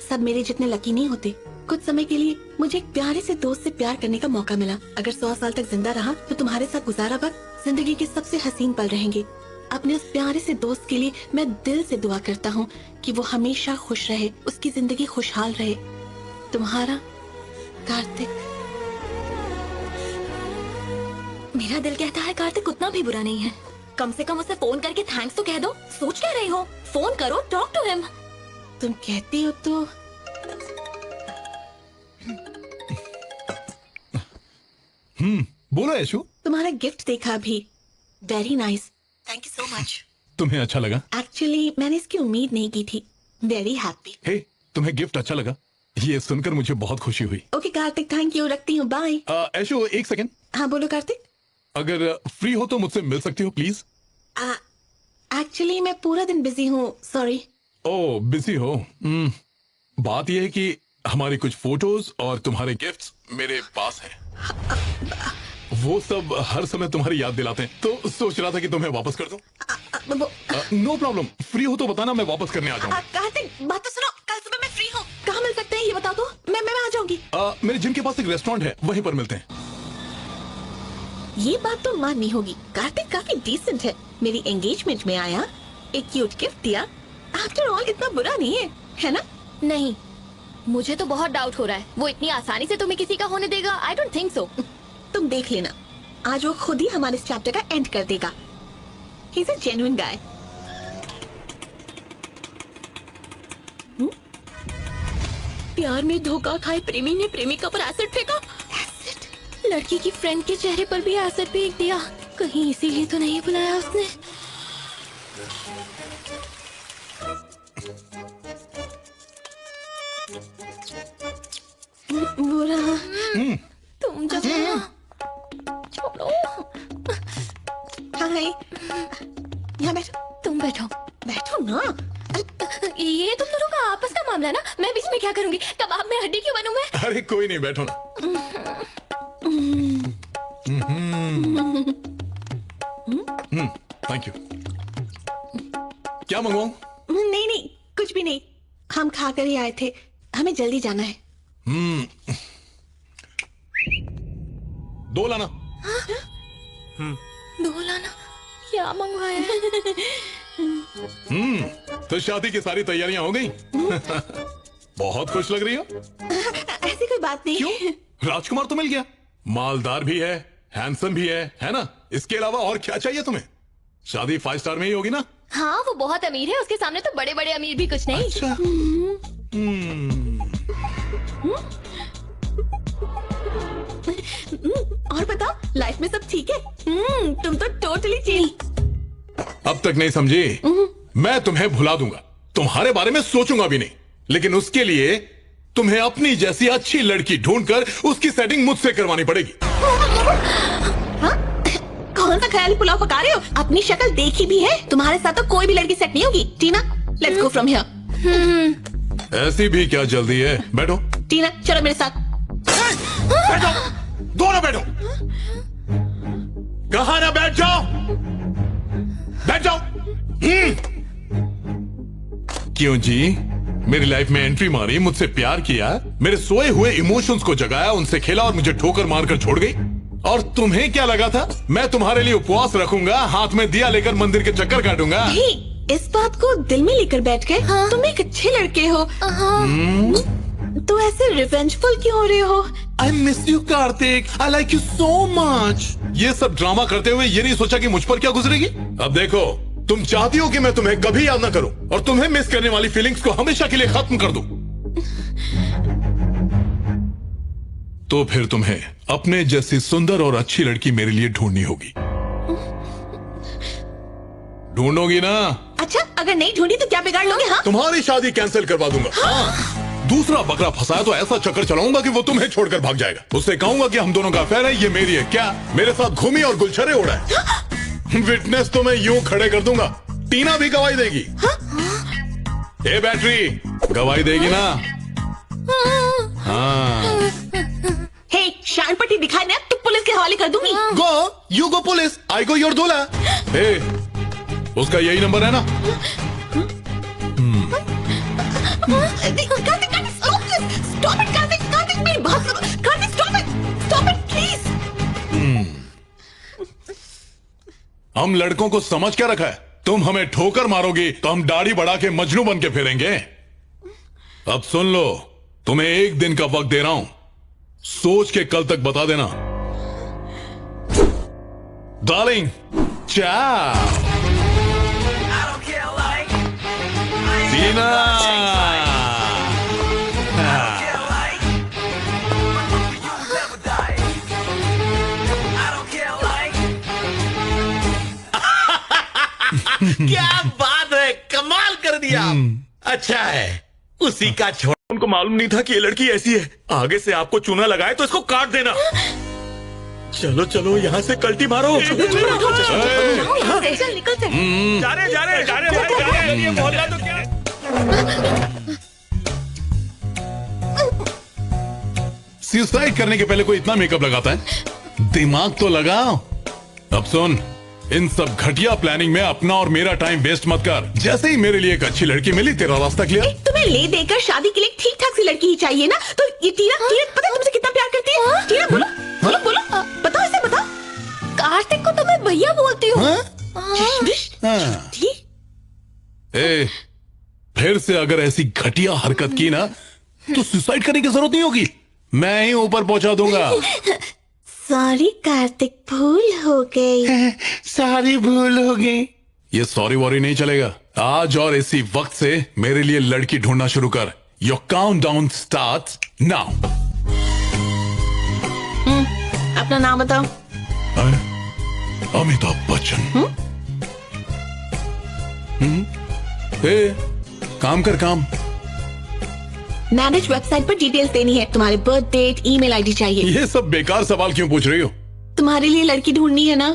सब मेरे जितने लकी नहीं होते। कुछ समय के लिए मुझे एक प्यारे से दोस्त से प्यार करने का मौका मिला। अगर 100 साल तक जिंदा रहा तो तुम्हारे साथ गुजारा वक्त जिंदगी के सबसे हसीन पल रहेंगे। अपने उस प्यारे से दोस्त के लिए मैं दिल से दुआ करता हूँ कि वो हमेशा खुश रहे, उसकी जिंदगी खुशहाल रहे। तुम्हारा कार्तिक। मेरा दिल कहता है कार्तिक उतना भी बुरा नहीं है। कम से कम उसे फोन करके थैंक्स तो कह दो। सोच क्या रही हो? फोन करो, टॉक टू हिम। तुम कहती हो तो। बोलो ऐशु। तुम्हारा गिफ्ट देखा अभी। Very nice, thank you so much. तुम्हें अच्छा लगा? एक्चुअली मैंने इसकी उम्मीद नहीं की थी। Very happy. हे, तुम्हें गिफ्ट अच्छा लगा? ये सुनकर मुझे बहुत खुशी हुई। ओके कार्तिक, थैंक यू, रखती हूँ, बाय। ऐशु एक सेकंड। हाँ बोलो कार्तिक। अगर फ्री हो तो मुझसे मिल सकती हो प्लीज? एक्चुअली मैं पूरा दिन बिजी हूँ, सॉरी। ओह, बिजी हो। बात यह है कि हमारी कुछ फोटोज और तुम्हारे गिफ्ट्स मेरे पास हैं। वो सब हर समय तुम्हारी याद दिलाते हैं, तो सोच रहा था कि तुम्हें वापस कर दूं। नो प्रॉब्लम, फ्री हो तो बताना, मैं वापस करने आ जाऊंगा। कार्तिक बात तो सुनो, कल सुबह मैं फ्री हूँ। कहाँ मिल सकते हैं ये बता दो, मैं आ जाऊंगी। मेरे जिम के पास एक रेस्टोरेंट है, वहीं पर मिलते हैं। ये बात तो माननी होगी, कार्तिक काफी डिसेंट है। मेरी एंगेजमेंट में आया, एक क्यूट गिफ्ट दिया। आफ्टर ऑल इतना बुरा नहीं है ना? नहीं, मुझे तो बहुत डाउट हो रहा है। वो इतनी आसानी से तुम्हें किसी का होने देगा? I don't think so. तुम देख लेना, आज वो खुद ही हमारे इस चैप्टर का एंड कर देगा। ही इज अ जेन्युइन गाय। प्यार में धोखा खाए प्रेमी ने प्रेमिका पर एसिड फेंका। लड़की की फ्रेंड के चेहरे पर भी एसिड फेंक दिया। कहीं इसीलिए तो नहीं बुलाया उसने। बुरा। तुम जब छोड़ो। हाय, यहाँ बैठो। तुम बैठो। बैठो ना। ये तुम दोनों का आपस का मामला ना, मैं बीच में क्या करूंगी? कबाब में हड्डी क्यों बनूं मैं? अरे कोई नहीं, बैठो ना। Thank you. क्या मंगवाऊं? नहीं, कुछ भी नहीं। हम खाकर ही आए थे, हमें जल्दी जाना है। 2 लाना। 2 लाना? क्या मंगवाया है? तो शादी की सारी तैयारियां हो गई? बहुत खुश लग रही हो। ऐसी कोई बात नहीं। क्यों? राजकुमार तो मिल गया, मालदार भी है, हैंडसम भी है ना? इसके अलावा और क्या चाहिए तुम्हें? शादी 5 स्टार में ही होगी ना? हाँ, वो बहुत अमीर है, उसके सामने तो बड़े बड़े अमीर भी कुछ नहीं। अच्छा। और बताओ, लाइफ में सब ठीक है? तुम तो टोटली चेंज। अब तक नहीं समझी? मैं तुम्हें भुला दूंगा, तुम्हारे बारे में सोचूंगा भी नहीं, लेकिन उसके लिए तुम्हें अपनी जैसी अच्छी लड़की ढूंढकर उसकी सेटिंग मुझसे करवानी पड़ेगी। कौन सा ख्याली पुलाव पका रहे हो? अपनी शक्ल देखी भी है? तुम्हारे साथ तो कोई भी लड़की सेट नहीं होगी। टीना, लेट्स गो फ्रॉम हियर। ऐसी भी क्या जल्दी है? बैठो। टीना, चलो मेरे साथ। बैठो, दोनों बैठो। कहा ना बैठ जाओ, बैठ जाओ। क्यों जी, मेरी लाइफ में एंट्री मारी, मुझसे प्यार किया, मेरे सोए हुए इमोशंस को जगाया, उनसे खेला और मुझे ठोकर मारकर छोड़ गई। और तुम्हें क्या लगा था मैं तुम्हारे लिए उपवास रखूंगा, हाथ में दिया लेकर मंदिर के चक्कर काटूंगा? इस बात को दिल में लेकर बैठ गए। हाँ? तुम एक अच्छे लड़के हो। तो ऐसे रिवेंजफुल क्यों हो रहे हो? I miss you Kartik, I like you so much. ये सब ड्रामा करते हुए ये नहीं सोचा कि मुझ पर क्या गुजरेगी? अब देखो, तुम चाहती हो कि मैं तुम्हें कभी याद ना करूं और तुम्हें मिस करने वाली फीलिंग्स को हमेशा के लिए खत्म कर दूं। तो फिर तुम्हें अपने जैसी सुंदर और अच्छी लड़की मेरे लिए ढूंढनी होगी। ढूंढोगी ना? अच्छा, अगर नहीं ढूंढी तो क्या बिगाड़ लोगे? हाँ? तुम्हारी शादी कैंसिल करवा दूंगा। हाँ? दूसरा बकरा फंसाया तो ऐसा चक्कर चलाऊंगा कि वो तुम्हें छोड़कर भाग जाएगा। उससे कहूंगा कि हम दोनों का अफेयर है, ये मेरी है। क्या मेरे साथ घूमी और गुलछरे उड़ाए? विटनेस तो मैं यूं खड़े कर दूंगा, टीना भी गवाही देगी। ए बैटरी, गवाही देगी ना? हाँ। हे, शान पट्टी दिखाए ना तो पुलिस के हवाले कर दूंगी। Go, you go police, I go your दूल्हा। हे, उसका यही नंबर है ना? हम लड़कों को समझ क्या रखा है? तुम हमें ठोकर मारोगी तो हम दाढ़ी बढ़ा के मजनू बन के फिरेंगे। अब सुन लो, तुम्हें 1 दिन का वक्त दे रहा हूं, सोच के कल तक बता देना। डार्लिंग, चाओ। टीना। क्या बात है, कमाल कर दिया। अच्छा है, उसी का छोड़। उनको मालूम नहीं था कि ये लड़की ऐसी है। आगे से आपको चूना लगाए तो इसको काट देना। चलो चलो, यहाँ से कल्टी मारो। चल निकल से। जा रहे भाई, जा रहे। ये मोहल्ला तो क्या? सुसाइड करने के पहले कोई इतना मेकअप लगाता है? दिमाग तो लगाओ। अब सुन, इन सब घटिया प्लानिंग में अपना और मेरा टाइम वेस्ट मत कर। जैसे ही मेरे लिए एक अच्छी लड़की मिली, तेरा रास्ता क्लियर। तुम्हें ले देकर शादी के लिए ठीक ठाक सी लड़की ही चाहिए ना? तो ये टीना पता है तुमसे कितना प्यार करती है? टीना बोलो, बोलो, बताओ, इसे बताओ। कार्तिक को तो मैं भैया बोलती हूँ। ए, फिर से अगर ऐसी घटिया हरकत की ना तो सुसाइड करने की जरूरत नहीं होगी, मैं ही ऊपर पहुंचा दूंगा। सॉरी कार्तिक, भूल हो गई। सारी भूल हो गई। ये सॉरी वॉरी नहीं चलेगा। आज और इसी वक्त से मेरे लिए लड़की ढूंढना शुरू कर। Your countdown starts now. अपना नाम बताओ। अमिताभ बच्चन। काम कर काम। मैरिज वेबसाइट पर डिटेल्स देनी है। तुम्हारे बर्थ डेट, ईमेल आईडी चाहिए। ये सब बेकार सवाल क्यों पूछ रही हो? तुम्हारे लिए लड़की ढूंढनी है ना?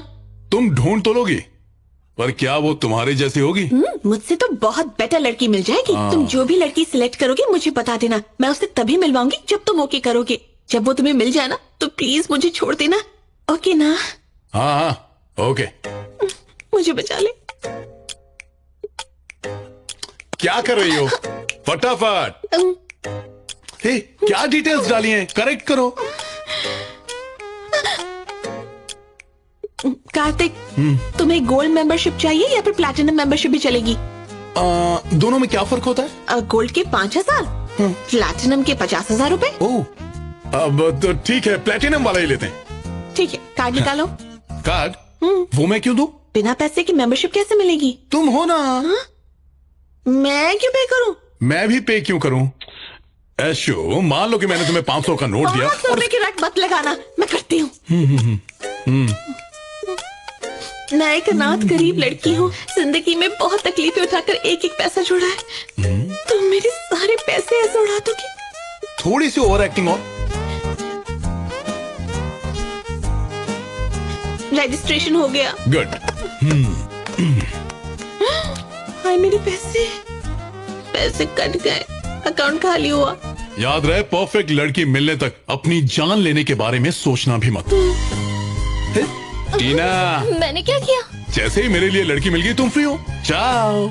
तुम ढूंढ तो लोगी, पर क्या वो तुम्हारी जैसी होगी? मुझसे तो बहुत बेटर लड़की मिल जाएगी। तुम जो भी लड़की सिलेक्ट करोगे मुझे बता देना। मैं उससे तभी मिलवाऊंगी जब तुम ओके करोगे। जब वो तुम्हें मिल जाए ना तो प्लीज मुझे छोड़ देना, ओके ना? हाँ, ओके। मुझे बचा ले। क्या कर रही हो? फटाफट। हे, क्या डिटेल्स डाली हैं? करेक्ट करो। कार्तिक, तुम्हें गोल्ड मेंबरशिप चाहिए या फिर प्लैटिनम मेंबरशिप भी चलेगी? दोनों में क्या फर्क होता है? गोल्ड के 5,000, प्लैटिनम के 50,000 रूपए। ओह, अब तो ठीक है, प्लैटिनम वाला ही लेते हैं। ठीक है, कार्ड निकालो। कार्ड? वो मैं क्यों दूं? बिना पैसे की मेंबरशिप कैसे मिलेगी? तुम हो ना। मैं क्यों पे करूं? मैं भी पे क्यों करूं? ऐशो, मान लो कि मैंने तुम्हें 500 का नोट दिया 500 रुपए की रट मत लगाना, मैं करती हूँ। मैं एक अनाथ गरीब लड़की हूँ, जिंदगी में बहुत तकलीफें उठाकर एक एक पैसा जोड़ा है। तुम मेरे सारे पैसे ऐसे उड़ा दोगे? थोड़ी सी ओवर एक्टिंग और। रजिस्ट्रेशन हो गया। गुड। हाय मेरे पैसे कट गए, अकाउंट खाली हुआ। याद रहे, परफेक्ट लड़की मिलने तक अपनी जान लेने के बारे में सोचना भी मत। टीना, मैंने क्या किया? जैसे ही मेरे लिए लड़की मिल गई तुम फ्री हो। चाओ।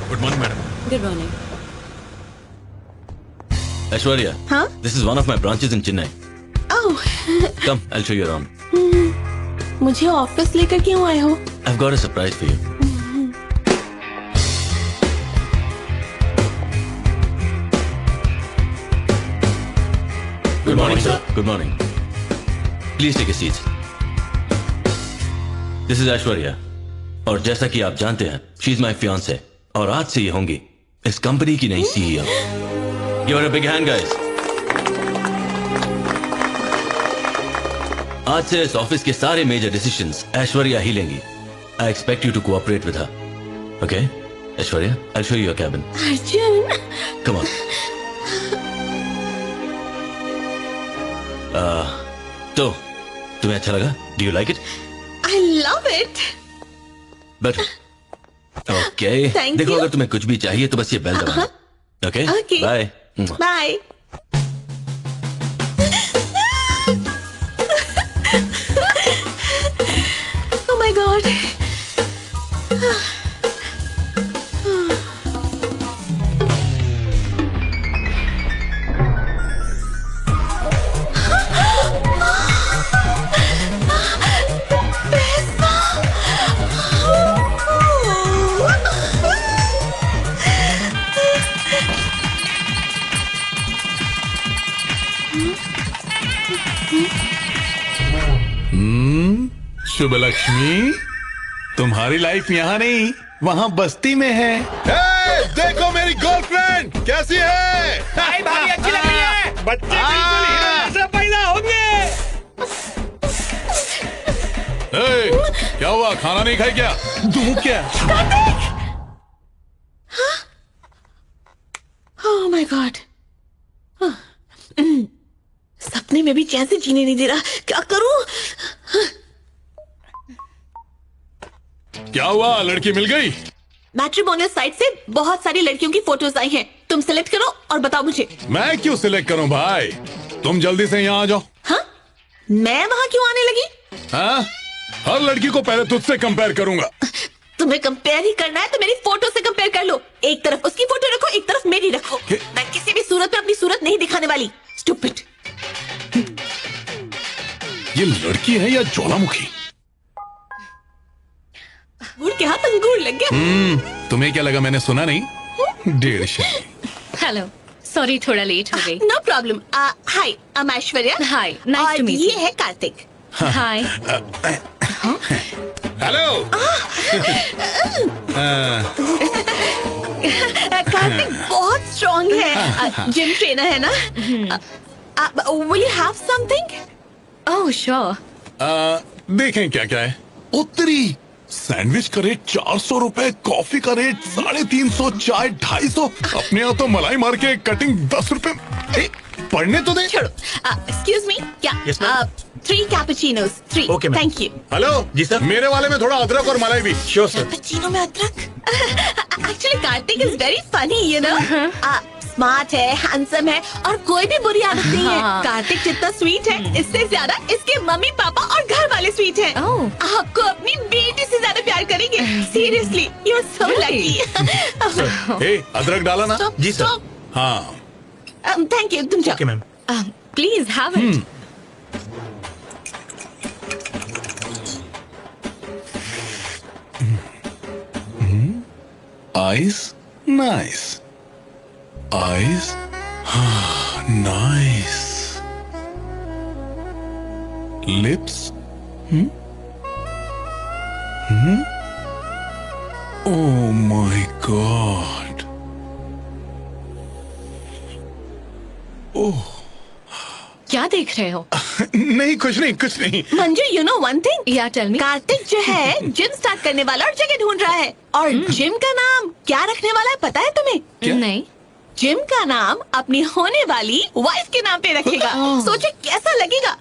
Good morning madam. Good morning. Aishwarya, huh? This is one of my branches in Chennai. Oh. Come, I'll show you around. मुझे ऑफिस लेकर क्यों आए हो? I've got a surprise for you. Good morning, sir. Good morning. Please take a seat. This is Aishwarya. और जैसा कि आप जानते हैं, she is my fiancée. और आज से ये होंगी इस कंपनी की नई CEO. Give her a big hand, guys. आज से इस ऑफिस के सारे मेजर डिसीजंस ऐश्वर्या ही लेंगी. I expect you to cooperate with her. Okay? Aishwarya, I'll show you your cabin. Arjun. Come on. तो तुम्हें अच्छा लगा? Do you like it? I love it. But okay. Thank देखो, you. अगर तुम्हें कुछ भी चाहिए तो बस ये बेल दबाना. Okay? Okay. Bye. Bye. Oh my God. शुभ लक्ष्मी, तुम्हारी लाइफ यहाँ नहीं, वहाँ बस्ती में है। देखो मेरी गर्लफ्रेंड कैसी है। भाभी अच्छी लग रही है। बच्चे बिल्कुल हीरो जैसे पैदा होंगे। क्या हुआ, खाना नहीं खाई क्या? दूं क्या? Oh my God. सपने में भी चैन से जीने नहीं दे रहा, क्या करूं? क्या हुआ, लड़की मिल गई? मैट्रिमोनियल साइट से बहुत सारी लड़कियों की फोटोज आई हैं, तुम सिलेक्ट करो और बताओ मुझे। मैं क्यों सिलेक्ट करूं भाई, तुम जल्दी से यहाँ आ जाओ। हाँ? मैं वहाँ क्यों आने लगी? हाँ? हर लड़की को पहले तुझसे कंपेयर करूंगा। तुम्हें कंपेयर ही करना है तो मेरी फोटो से कंपेयर कर लो। एक तरफ उसकी फोटो रखो, एक तरफ मेरी रखो। मैं किसी भी सूरत में अपनी सूरत नहीं दिखाने वाली। स्टूपिड। ये लड़की है या ज्वालामुखी? गुड़ के हाथ अंगूर लग गया। तुम्हें क्या लगा मैंने सुना नहीं? 150। हेलो, सॉरी थोड़ा लेट हो गई। No problem. Hi, I am Aishwarya. Hi, nice to meet ये यू। है कार्तिक। हाय। हेलो। कार्तिक बहुत स्ट्रॉन्ग है, जिम ट्रेनर है ना? Will you have something? Oh sure. देखें क्या क्या है। उत्तरी सैंडविच का रेट 400 रुपए, कॉफी का रेट 350, चाय 250। अपने यहाँ तो मलाई मार के कटिंग 10 रुपए। पढ़ने तो दे। छोड़ो। एक्सक्यूज मी, क्या? Yes, ma'am. 3 cappuccinos, 3। Okay, ma'am. Thank you. Hello जी सर। मेरे वाले में थोड़ा अदरक और मलाई भी। Sure sir. कैपुचिनो में अदरक? Actually Kartik is very funny, you know. Smart है, हैंडसम है और कोई भी बुरी आदत नहीं है। कार्तिक जितना स्वीट है, इससे ज्यादा इसके मम्मी पापा और घर वाले स्वीट हैं। आपको अपनी बेटी से ज्यादा प्यार करेंगे। Seriously, you are so lucky. अदरक डाला ना? जी सर। हाँ, थैंक यू, तुम जाओ। Okay ma'am. Please have it. Eyes, nice. Eyes, nice. Lips, Oh my God. Oh. क्या देख रहे हो? नहीं, कुछ नहीं। Manju, you know one thing? या टेल मी। कार्तिक जो है जिम स्टार्ट करने वाला और जगह ढूंढ रहा है, और जिम का नाम क्या रखने वाला है पता है तुम्हें? नहीं। जिम का नाम अपनी होने वाली वाइफ के नाम पे रखेगा। सोचो कैसा लगेगा।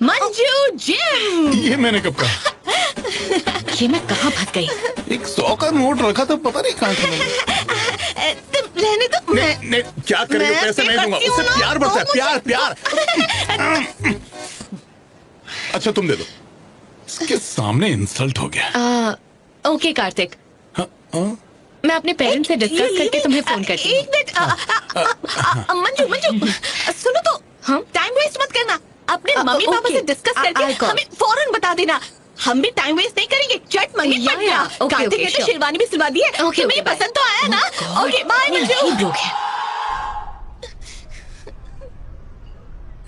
मंजू जिम। ये मैंने कब कहा? ये मैं कहाँ फंस गई? एक 100 का नोट रखा था, पता नहीं कहाँ चला गया। तुम रहने दो। नहीं, क्या करेंगे? पैसे नहीं दूंगा। उससे प्यार बढ़ता है, प्यार। अच्छा तुम दे दो। इसके सामने इंसल्ट हो गया। ओके कार्तिक, मैं अपने पेरेंट्स से डिस्कस करके तुम्हें फोन करती हूँ। एक मिनट, मंजू सुनो तो, टाइम वेस्ट मत करना। अपने मम्मी पापा से डिस्कस करके हमें फौरन बता देना। हम भी टाइम वेस्ट नहीं करेंगे। चट मंगे पट गया। कार्तिक ने तो शेरवानी भी सिलवा दी है। तुम्हें पसंद तो आया ना? Okay bye Manju.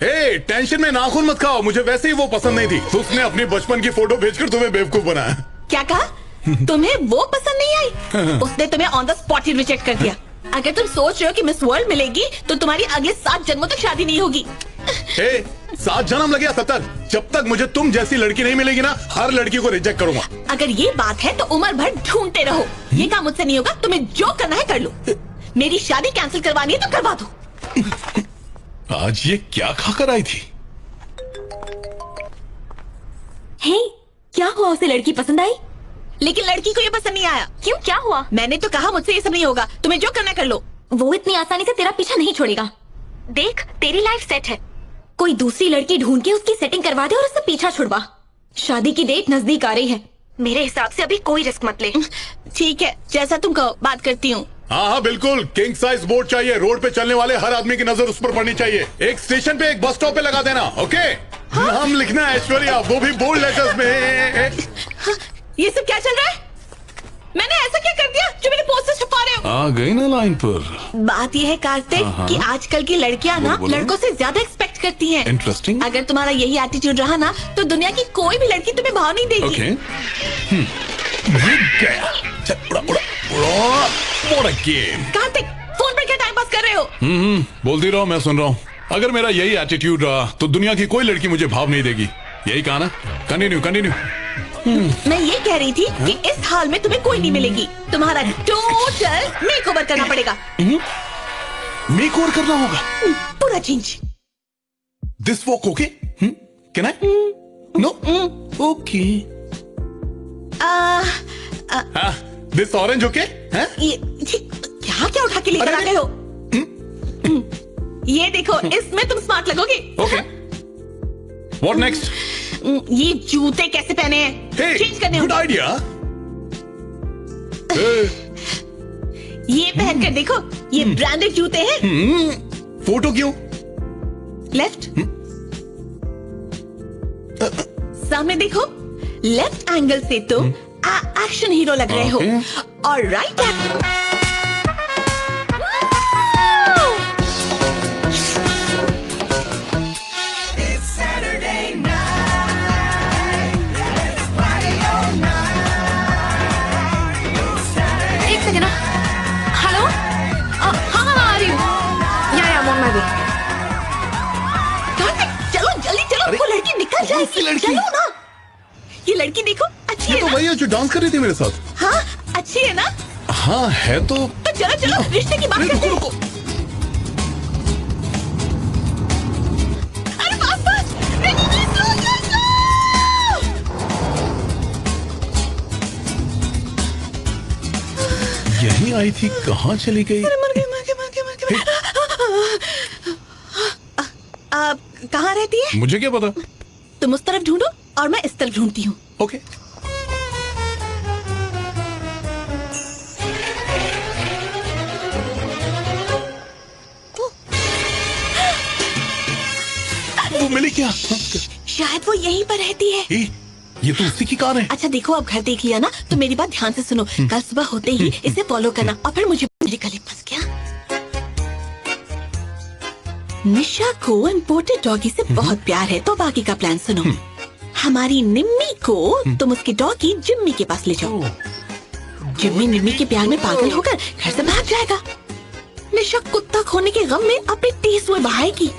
Hey, tension में नाखून मत खाओ, मुझे वैसे ही वो पसंद नहीं थी, तो उसने अपनी बचपन की फोटो भेजकर तुम्हें बेवकूफ बनाया। क्या कहा? तुम्हें वो पसंद नहीं आई? उसने तुम्हें on the spot he reject कर दिया। अगर तुम सोच रहे हो कि मिस वर्ल्ड मिलेगी तो तुम्हारी अगले 7 जन्मों तक शादी नहीं होगी। हे, 7 जन्म लगे तब तक, जब तक मुझे तुम जैसी लड़की नहीं मिलेगी ना, हर लड़की को रिजेक्ट करूंगा। अगर ये बात है तो उम्र भर ढूंढते रहो। ये काम मुझसे नहीं होगा। तुम्हें जो करना है कर लो। मेरी शादी कैंसिल करवानी है तो करवा दो। आज ये क्या खाकर आई थी? हे, क्या हुआ? उसे लड़की पसंद आई? लेकिन लड़की को ये पसंद नहीं आया। क्यों, क्या हुआ? मैंने तो कहा मुझसे ये सब नहीं होगा। तुम्हें जो करना कर लो। वो इतनी आसानी से तेरा पीछा नहीं छोड़ेगा। देख, तेरी लाइफ सेट है। कोई दूसरी लड़की ढूंढ के उसकी सेटिंग करवा दे और उससे पीछा छुड़वा। शादी की डेट नजदीक आ रही है। मेरे हिसाब से अभी कोई रिस्क मत ले। ठीक है, जैसा तुम कहो, बात करती हूँ। हाँ, बिल्कुल। किंग साइज बोर्ड चाहिए। रोड पे चलने वाले हर आदमी की नजर उस पर पड़नी चाहिए। एक स्टेशन पे, एक बस स्टॉप पे लगा देना। ओके? नाम लिखना है ऐश्वर्या, वो भी बोल्ड लेटर्स में। ये सब क्या चल रहा है? मैंने ऐसा क्या कर दिया जो मेरे पोस्टर छपा रहे हो? आ गई ना लाइन पर। बात ये है कार्तिक कि आजकल की लड़कियां ना लड़कों से ज्यादा एक्सपेक्ट करती हैं। इंटरेस्टिंग। अगर तुम्हारा यही एटीट्यूड रहा ना तो दुनिया की कोई भी लड़की तुम्हें भाव नहीं देगी। ओके। गया। चल, उड़ा। What a game। Kartik, phone पर क्या टाइम पास कर रहे हो? बोलती रहो, मैं सुन रहा हूँ। अगर मेरा यही एटीट्यूड रहा तो दुनिया की कोई लड़की मुझे भाव नहीं देगी। यही कहा ना? कंटिन्यू। मैं ये कह रही थी कि इस हाल में तुम्हें कोई नहीं मिलेगी। तुम्हारा टोटल मेकओवर करना पड़ेगा। मेकओवर करना होगा? पूरा change. This walk okay? Can I? No? Okay. This orange okay? क्या उठा के लेकर आ गए हो? ये देखो, इसमें तुम स्मार्ट लगोगे। ओके। What next? ये जूते कैसे पहने हैं? चेंज करने गुड आइडिया। ये पहनकर देखो, ये ब्रांडेड जूते हैं। फोटो क्यों? लेफ्ट। सामने देखो, लेफ्ट एंगल से तुम एक्शन हीरो लग रहे हो और राइट लड़की। चलो ना, ये लड़की देखो, अच्छी है तो ना? वही है जो डांस कर रही थी मेरे साथ। हाँ, अच्छी है ना? हाँ है तो चलो रिश्ते की बात करते हैं। अरे बस यही आई थी, कहाँ चली गई? मर गई। कहाँ रहती है? मुझे क्या पता। तुम उस तरफ ढूंढो और मैं इस तरफ ढूंढती हूँ। ओके। क्या? शायद वो यहीं पर रहती है। ये तो उसी की कार है। अच्छा देखो, अब घर देख लिया ना, तो मेरी बात ध्यान से सुनो। कल सुबह होते ही इसे फॉलो करना और फिर मुझे मेरे गले फंस गया। निशा को इम्पोर्टेड डॉगी से बहुत प्यार है, तो बाकी का प्लान सुनो। हमारी निम्मी को तुम उसकी डॉगी जिम्मी के पास ले जाओ। जिम्मी निम्मी के प्यार में पागल होकर घर से भाग जाएगा। निशा कुत्ता खोने के गम में अपने तेज हुए बहाएगी,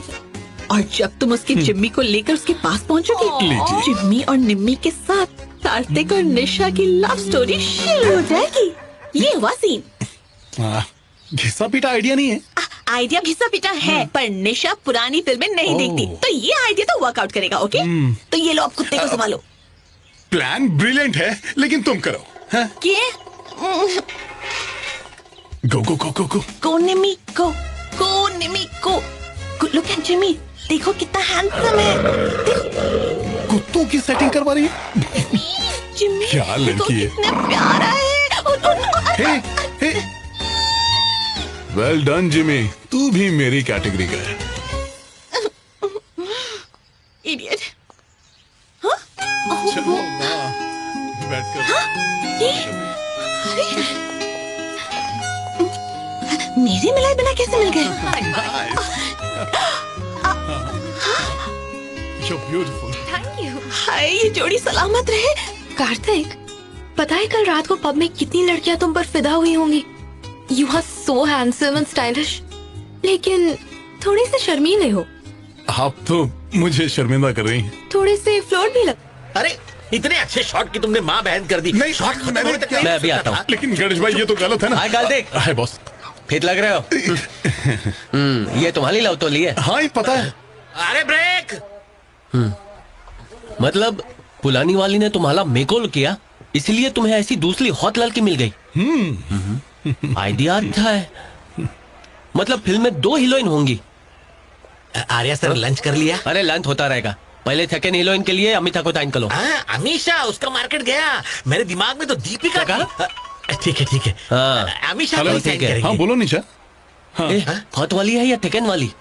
और जब तुम उसकी जिम्मी को लेकर उसके पास पहुंचोगे, जिम्मी और निम्मी के साथ कार्तिक और निशा की लव स्टोरी शुरू हो जाएगी। ये हुआ सीन। घिसा पीटा आइडिया नहीं है। आइडिया घिसा पिटा है, पर निशा पुरानी फिल्में नहीं देखती, तो ये आइडिया तो वर्कआउट करेगा। ओके, तो ये लो, अब कुत्ते को संभालो। प्लान ब्रिलियंट है, लेकिन तुम करो। गो गो गो गो गो गो निम्मी गो, गो निम्मी गो। लुक एट जिम्मी, देखो कितना हैंडसम है। कुत्तों की सेटिंग करवा रही है। जिम्मी क्या लड़की है, कितना प्यारा है। वेल डन जिमी, तू भी मेरी कैटेगरी का है। इडियट। चलो बैठकर। मेरे मिलाए बिना कैसे मिल गए? ब्यूटीफुल। Thank you. हाय, ये जोड़ी सलामत रहे। कार्तिक, पता है कल रात को पब में कितनी लड़कियां तुम पर फिदा हुई होंगी। You are so handsome and stylish, लेकिन थोड़े से शर्मीले हो। आप तो मुझे शर्मिंदा कर रही हैं। थोड़े से फ्लोट भी लग। अरे इतने अच्छे शॉट की तुमने माँ बहन कर दी। नहीं, शॉट खत्म होने तक मैं अभी आता हूँ। लेकिन गणेश भाई, ये तो गलत है ना। हाय कार्तिक। हाय बॉस। फिट लग रहे हो। ये तुम्हारी लव तो ली है। हाँ, ये पता है। अरे ब्रेक। मतलब पुलानी वाली ने तुम्हारा मेकओवर किया, इसलिए तुम्हें ऐसी दूसरी हॉट लड़की मिल गई। आइडिया अच्छा है। मतलब फिल्म में 2 हीरोइन होंगी। आर्या सर लंच कर लिया? अरे लंच होता रहेगा, पहले सेकंड हीरोइन के लिए अमिता को साइन करो। अमीशा, उसका मार्केट गया। मेरे दिमाग में तो दीपिका था। ठीक है ठीक है। अमीशा को साइन करेंगे। हाँ बोलो निशा। हॉट वाली है या सेकंड वाली?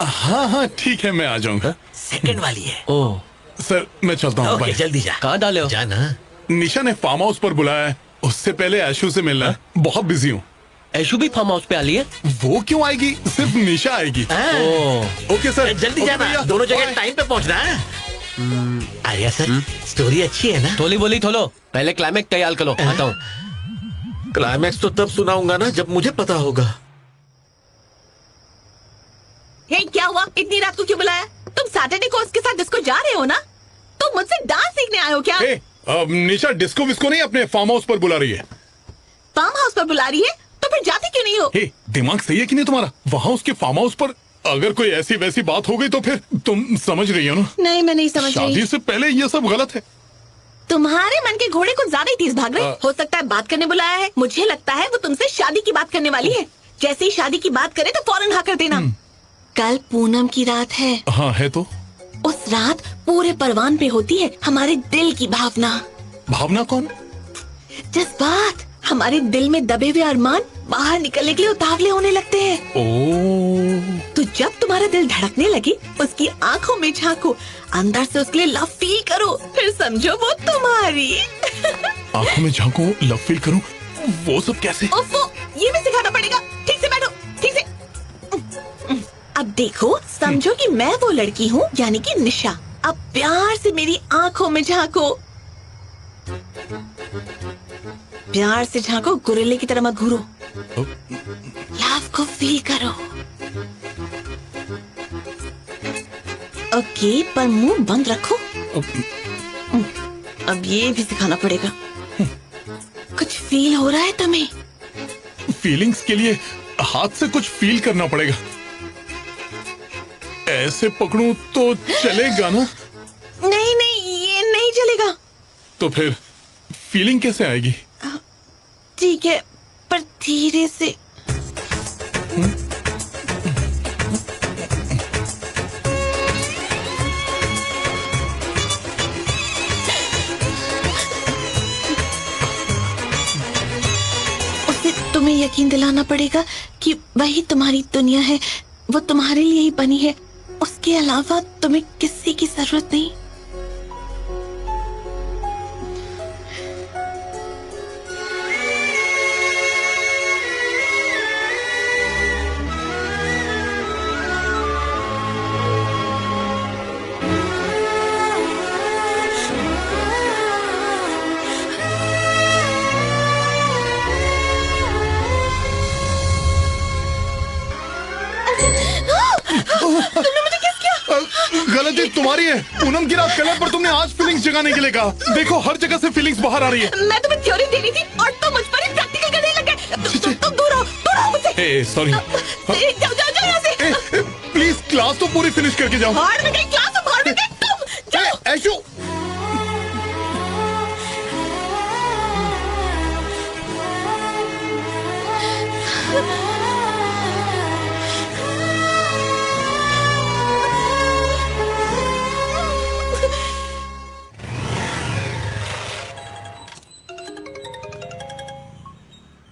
हाँ हाँ ठीक है, मैं आ जाऊंगा। सेकंड वाली है। ओह सर, मैं चलता हूँ। ओके, जल्दी जा। कहाँ डाले हो? जाना। निशा ने फार्म हाउस पर बुलाया है, उससे पहले ऐशु से मिलना है। बहुत बिजी हूँ। ऐशु भी फार्म हाउस पे आ रही है? वो क्यों आएगी, सिर्फ निशा आएगी। ओके सर, जल्दी जाना, दोनों जगह टाइम पे पहुंचना है। आर्या सर, स्टोरी अच्छी है ना? थोली बोली थोलो, पहले क्लाइमेक्स तैयार करो। आता हूँ। क्लाइमेक्स तो तब सुनाऊंगा ना जब मुझे पता होगा। हे, क्या हुआ? इतनी रात को क्यों बुलाया? तुम सैटरडे को उसके साथ डिस्को जा रहे हो ना? तुम मुझसे डांस सीखने आए हो क्या? निशा डिस्को विस्को नहीं, अपने फार्म हाउस पर बुला रही है। फार्म हाउस पर बुला रही है, तो फिर जाते क्यों नहीं हो? दिमाग सही है कि नहीं तुम्हारा? वहाँ उसके फार्म हाउस पर अगर कोई ऐसी वैसी बात हो गई तो फिर तुम समझ रही हो ना? नहीं, मैं नहीं समझ रही। शादी से पहले ये सब गलत है। तुम्हारे मन के घोड़े कुछ ज्यादा ही तेज भाग रहे। हो सकता है बात करने बुलाया है। मुझे लगता है वो तुमसे शादी की बात करने वाली है। जैसे ही शादी की बात करे तो फौरन हाँ कर देना। कल पूनम की रात है। हाँ है तो। उस रात पूरे परवान पे होती है हमारे दिल की भावना। भावना कौन? जज्बात। हमारे दिल में दबे हुए अरमान बाहर निकलने के लिए उतावले होने लगते हैं। तो जब तुम्हारा दिल धड़कने लगे, उसकी आंखों में झांको, अंदर से उसके लिए लव फील करो, फिर समझो वो तुम्हारी। आंखों में झांको, लव फील करूं, वो सब कैसे? ओफो, ये भी सिखाना पड़ेगा। ठीक से बैठो, ठीक से। अब देखो, समझो कि मैं वो लड़की हूँ, यानी कि निशा। अब प्यार से मेरी आंखों में झांको। प्यार से झांको, गोरिल्ले की तरह मत घूरो। लव को फील करो। ओके, पर मुंह बंद रखो। अब ये भी सिखाना पड़ेगा। कुछ फील हो रहा है तुम्हें? फीलिंग्स के लिए हाथ से कुछ फील करना पड़ेगा। ऐसे पकड़ूं तो चलेगा ना? नहीं नहीं, ये नहीं चलेगा। तो फिर फीलिंग कैसे आएगी? ठीक है, पर धीरे से। उसे तुम्हें यकीन दिलाना पड़ेगा कि वही तुम्हारी दुनिया है, वो तुम्हारे लिए ही बनी है। उसके अलावा तुम्हें किसी की जरूरत नहीं। तुमने मुझे किस किया? गलती तुम्हारी है। पूनम की रात कलर पर तुमने आज फीलिंग्स जगाने के लिए कहा। देखो हर जगह से फीलिंग्स बाहर आ रही है। मैं तुम्हें थ्योरी दे रही थी और तुम मुझ पर ही प्रैक्टिकल करने लगे। तुम दूर हो मुझसे। सॉरी। जाओ जाओ जाओ यहाँ से। प्लीज क्लास तो पूरी फिनिश करके जाओ। बाहर में गई क्लास, बाहर में गई तुम। जाओ। ऐशु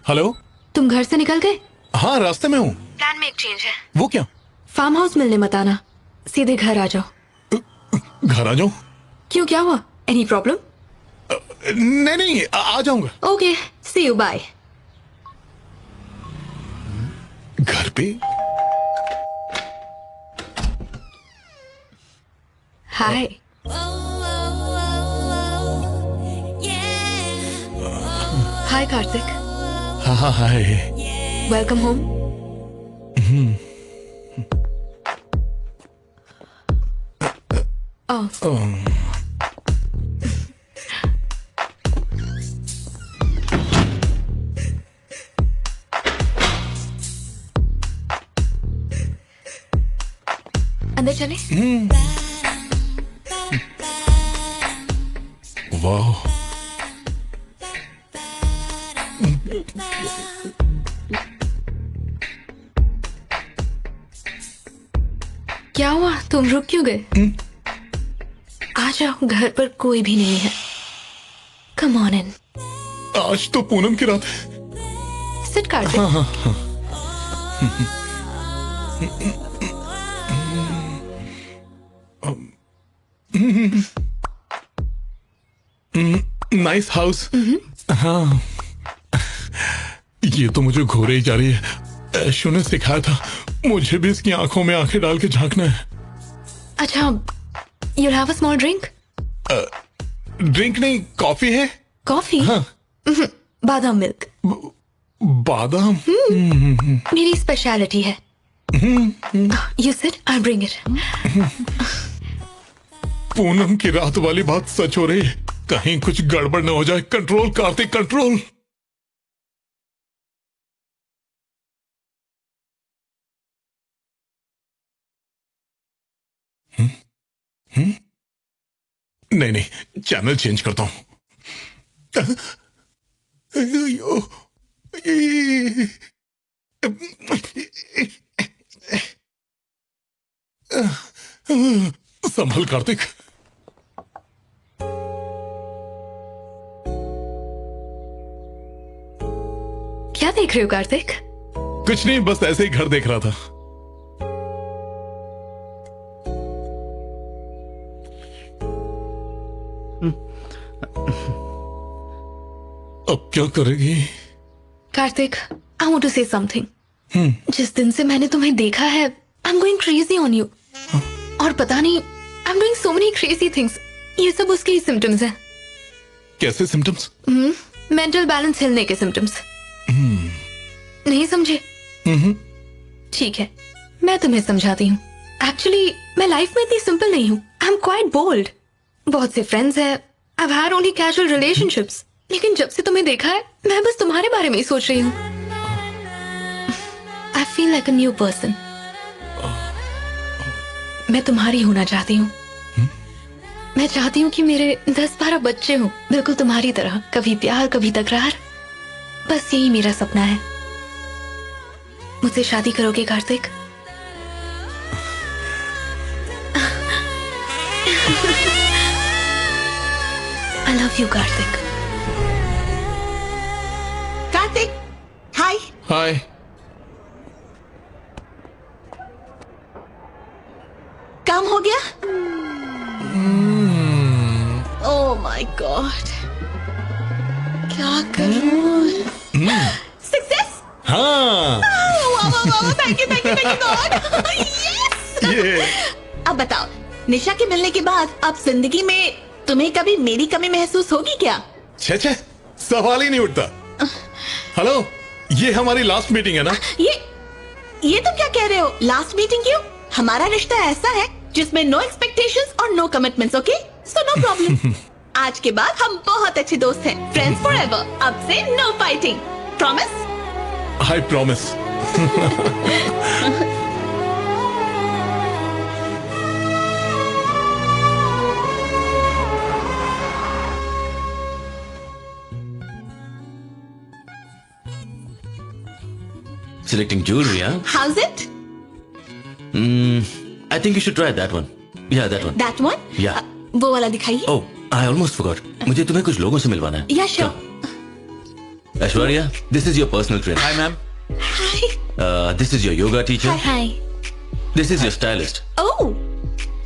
हेलो, तुम घर से निकल गए? हाँ रास्ते में हूँ। प्लान में एक चेंज है। वो क्या? फार्म हाउस मिलने मत आना, सीधे घर आ जाओ। घर आ जाऊँ? क्यों, क्या हुआ? Any problem? नहीं आ जाऊंगा। Okay, see you, bye. घर पे? हाय। हाय कार्तिक। हाँ हाय। Welcome home. अंदर चले? वाह, क्या हुआ, तुम रुक क्यों गए? आ जाओ, घर पर कोई भी नहीं है। Come on in. आज तो पूनम की रात है। सिट कार्तिक। हाँ। Nice house. हाँ, ये तो मुझे घोरे ही जा रही है। ऐशु ने सिखाया था, मुझे भी इसकी आंखों में आंखें डाल के झांकना है। अच्छा, you'll have a small drink? Drink नहीं, कॉफी है। कॉफी? हाँ। बादाम मिल्क। बादाम? मेरी स्पेशलिटी है। You sit, I'll bring it. Poonam की रात वाली बात सच हो रही है। कहीं कुछ गड़बड़ न हो जाए। Control Kartik, control. नहीं, चैनल चेंज करता हूं। संभल कार्तिक। क्या देख रहे हो कार्तिक? कुछ नहीं, बस ऐसे ही घर देख रहा था। अब क्या करेगी? Kartik, I want to say something. जिस दिन से मैंने तुम्हें देखा है, I'm going crazy on you. और पता नहीं, I'm doing so many crazy things. ये सब उसके ही symptoms हैं। कैसे symptoms? मेंटल बैलेंस हिलने के symptoms। नहीं समझे? ठीक है, मैं तुम्हें समझाती हूँ। एक्चुअली मैं लाइफ में इतनी सिंपल नहीं हूँ। I am quite bold. बहुत से फ्रेंड्स हैं, I've had only casual relationships. लेकिन जब से तुम्हें देखा है, मैं बस तुम्हारे बारे में ही सोच रही हूँ। I feel like a new person. मैं तुम्हारी होना चाहती हूँ। मैं चाहती हूँ कि मेरे 10-12 बच्चे हों, बिल्कुल तुम्हारी तरह। कभी प्यार, कभी तकरार। बस यही मेरा सपना है। मुझसे शादी करोगे Kartik? I love you, Kartik. Kartik, हाय। हाय। कम हो गया? ओह माय गॉड, क्या करूं? सक्सेस? हाँ। Thank you God. ये अब बताओ, निशा के मिलने के बाद अब जिंदगी में तुम्हें कभी मेरी कमी महसूस होगी क्या? छे छे, सवाल ही नहीं उठता। हेलो, ये हमारी लास्ट मीटिंग है ना? ये तुम क्या कह रहे हो? लास्ट मीटिंग क्यों? हमारा रिश्ता ऐसा है जिसमें नो एक्सपेक्टेशंस और no commitments, okay? So no problem. आज के बाद हम बहुत अच्छे दोस्त हैं, फ्रेंड्स फॉरएवर। अब से no fighting, promise? I promise. Selecting jewelry, huh? How's it? I think you should try that one. Yeah, that one. That one? Yeah. वो वाला दिखाइए। Oh, I almost forgot. मुझे तुम्हें कुछ लोगों से मिलवाना है। Yeah, sure. Aishwarya, this is your personal trainer. Hi, ma'am. Hi. This is your yoga teacher. Hi. This is your stylist. Oh.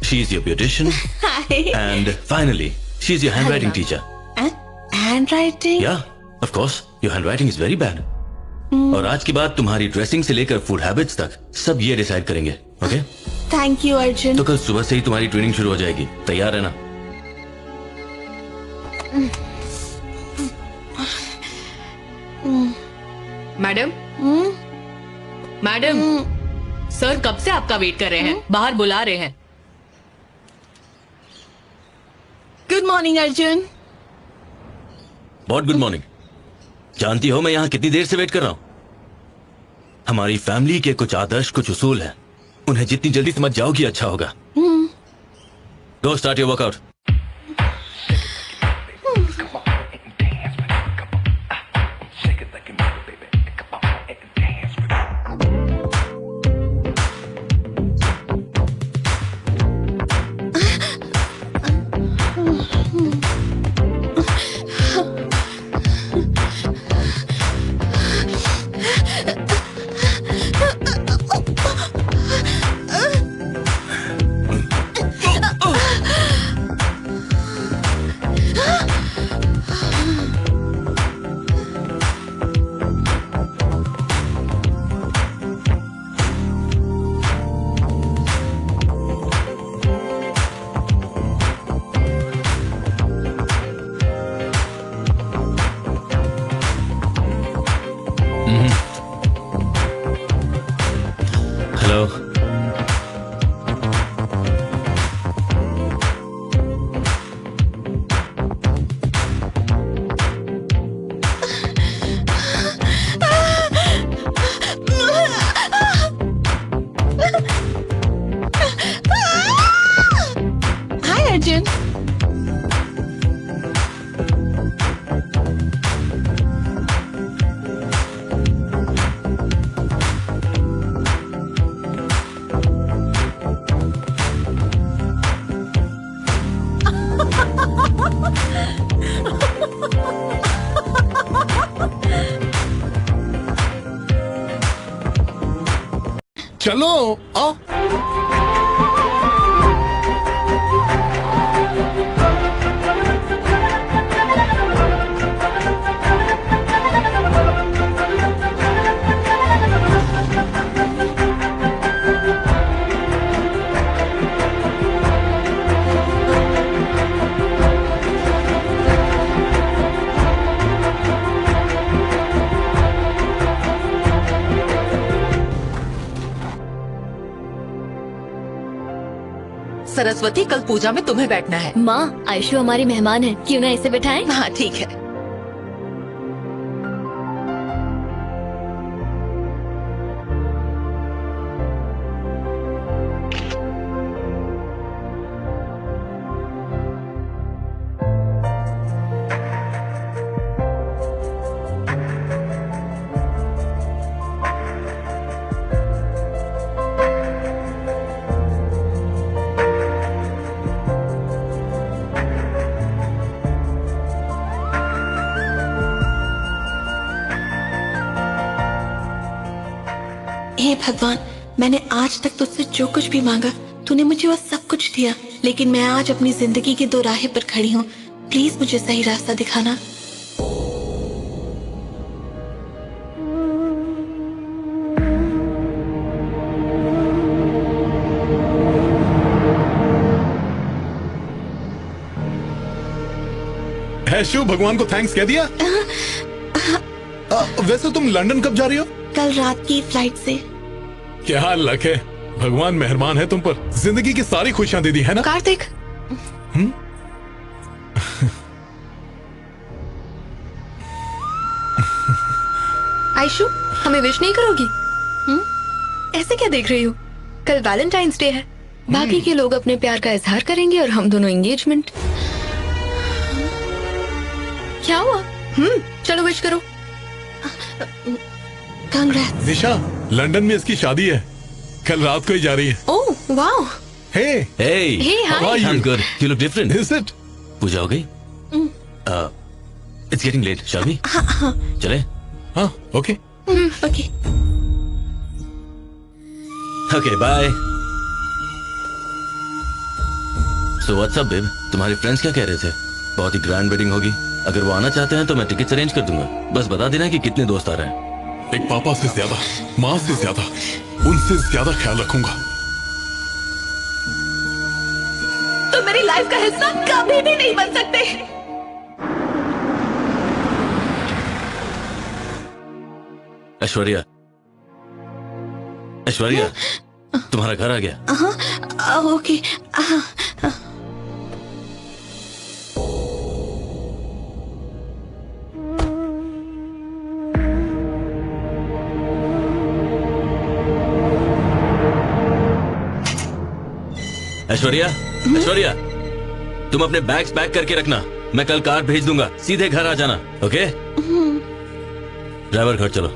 She's your beautician. Hi. And finally, she's your handwriting Hello. teacher. Handwriting? Yeah, of course. Your handwriting is very bad. और आज के बाद तुम्हारी ड्रेसिंग से लेकर फूड हैबिट्स तक सब ये डिसाइड करेंगे, ओके? Thank you Arjun. तो कल सुबह से ही तुम्हारी ट्रेनिंग शुरू हो जाएगी, तैयार है ना? मैडम, मैडम, सर कब से आपका वेट कर रहे हैं, बाहर बुला रहे हैं। Good morning Arjun. बहुत गुड मॉर्निंग। जानती हो मैं यहाँ कितनी देर से वेट कर रहा हूँ? हमारी फैमिली के कुछ आदर्श, कुछ उसूल हैं, उन्हें जितनी जल्दी समझ जाओगी अच्छा होगा। Go start your workout. Hello. Hi Arjun. चलो आओ। सरस्वती, कल पूजा में तुम्हें बैठना है। माँ, आयशु हमारी मेहमान है, क्यों ना इसे बिठाएं? हाँ ठीक है। हे भगवान, मैंने आज तक तुझसे जो कुछ भी मांगा तूने मुझे वो सब कुछ दिया, लेकिन मैं आज अपनी जिंदगी के दो राहें पर खड़ी हूँ। प्लीज मुझे सही रास्ता दिखाना। ऐशु, भगवान को थैंक्स कह दिया? वैसे तुम लंदन कब जा रही हो? कल रात की फ्लाइट से। क्या लक है, भगवान मेहरबान है तुम पर, जिंदगी की सारी खुशियां दे दी है ना? कार्तिक, आयशु, हमें विश नहीं करोगी? ऐसे क्या देख रही हो? कल वैलेंटाइंस डे है, बाकी के लोग अपने प्यार का इजहार करेंगे और हम दोनों एंगेजमेंट। क्या हुआ? चलो विश करो। कांग्रेस। निशा, लंदन में इसकी शादी है, कल रात को ही जा रही है। Oh wow. Hey. Hey, hi. How are you? I'm good. You look different. Is it? पूजा हो गई? It's getting late. Shall we? हाँ। चले? हाँ, okay. Okay. Okay, bye. So what's up, babe? तुम्हारे फ्रेंड्स क्या कह रहे थे? बहुत ही ग्रैंड वेडिंग होगी। अगर वो आना चाहते हैं तो मैं टिकट्स अरेंज कर दूंगा। बस बता देना कि कितने दोस्त आ रहे हैं। एक पापा से ज्यादा, माँ से ज्यादा, उनसे ज्यादा ख्याल रखूंगा। तो मेरी लाइफ का हिस्सा कभी भी नहीं बन सकते। ऐश्वर्या, ऐश्वर्या, तुम्हारा घर आ गया। ओके। ऐश्वर्या, ऐश्वर्या, तुम अपने बैग्स पैक करके रखना, मैं कल कार भेज दूंगा, सीधे घर आ जाना। ओके? ड्राइवर घर चलो।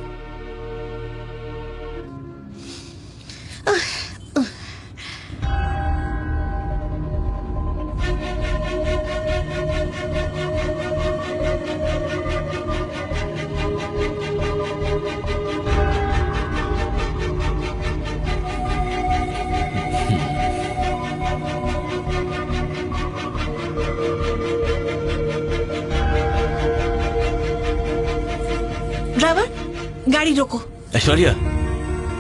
ड्राइवर, गाड़ी रोको। ऐश्वर्या,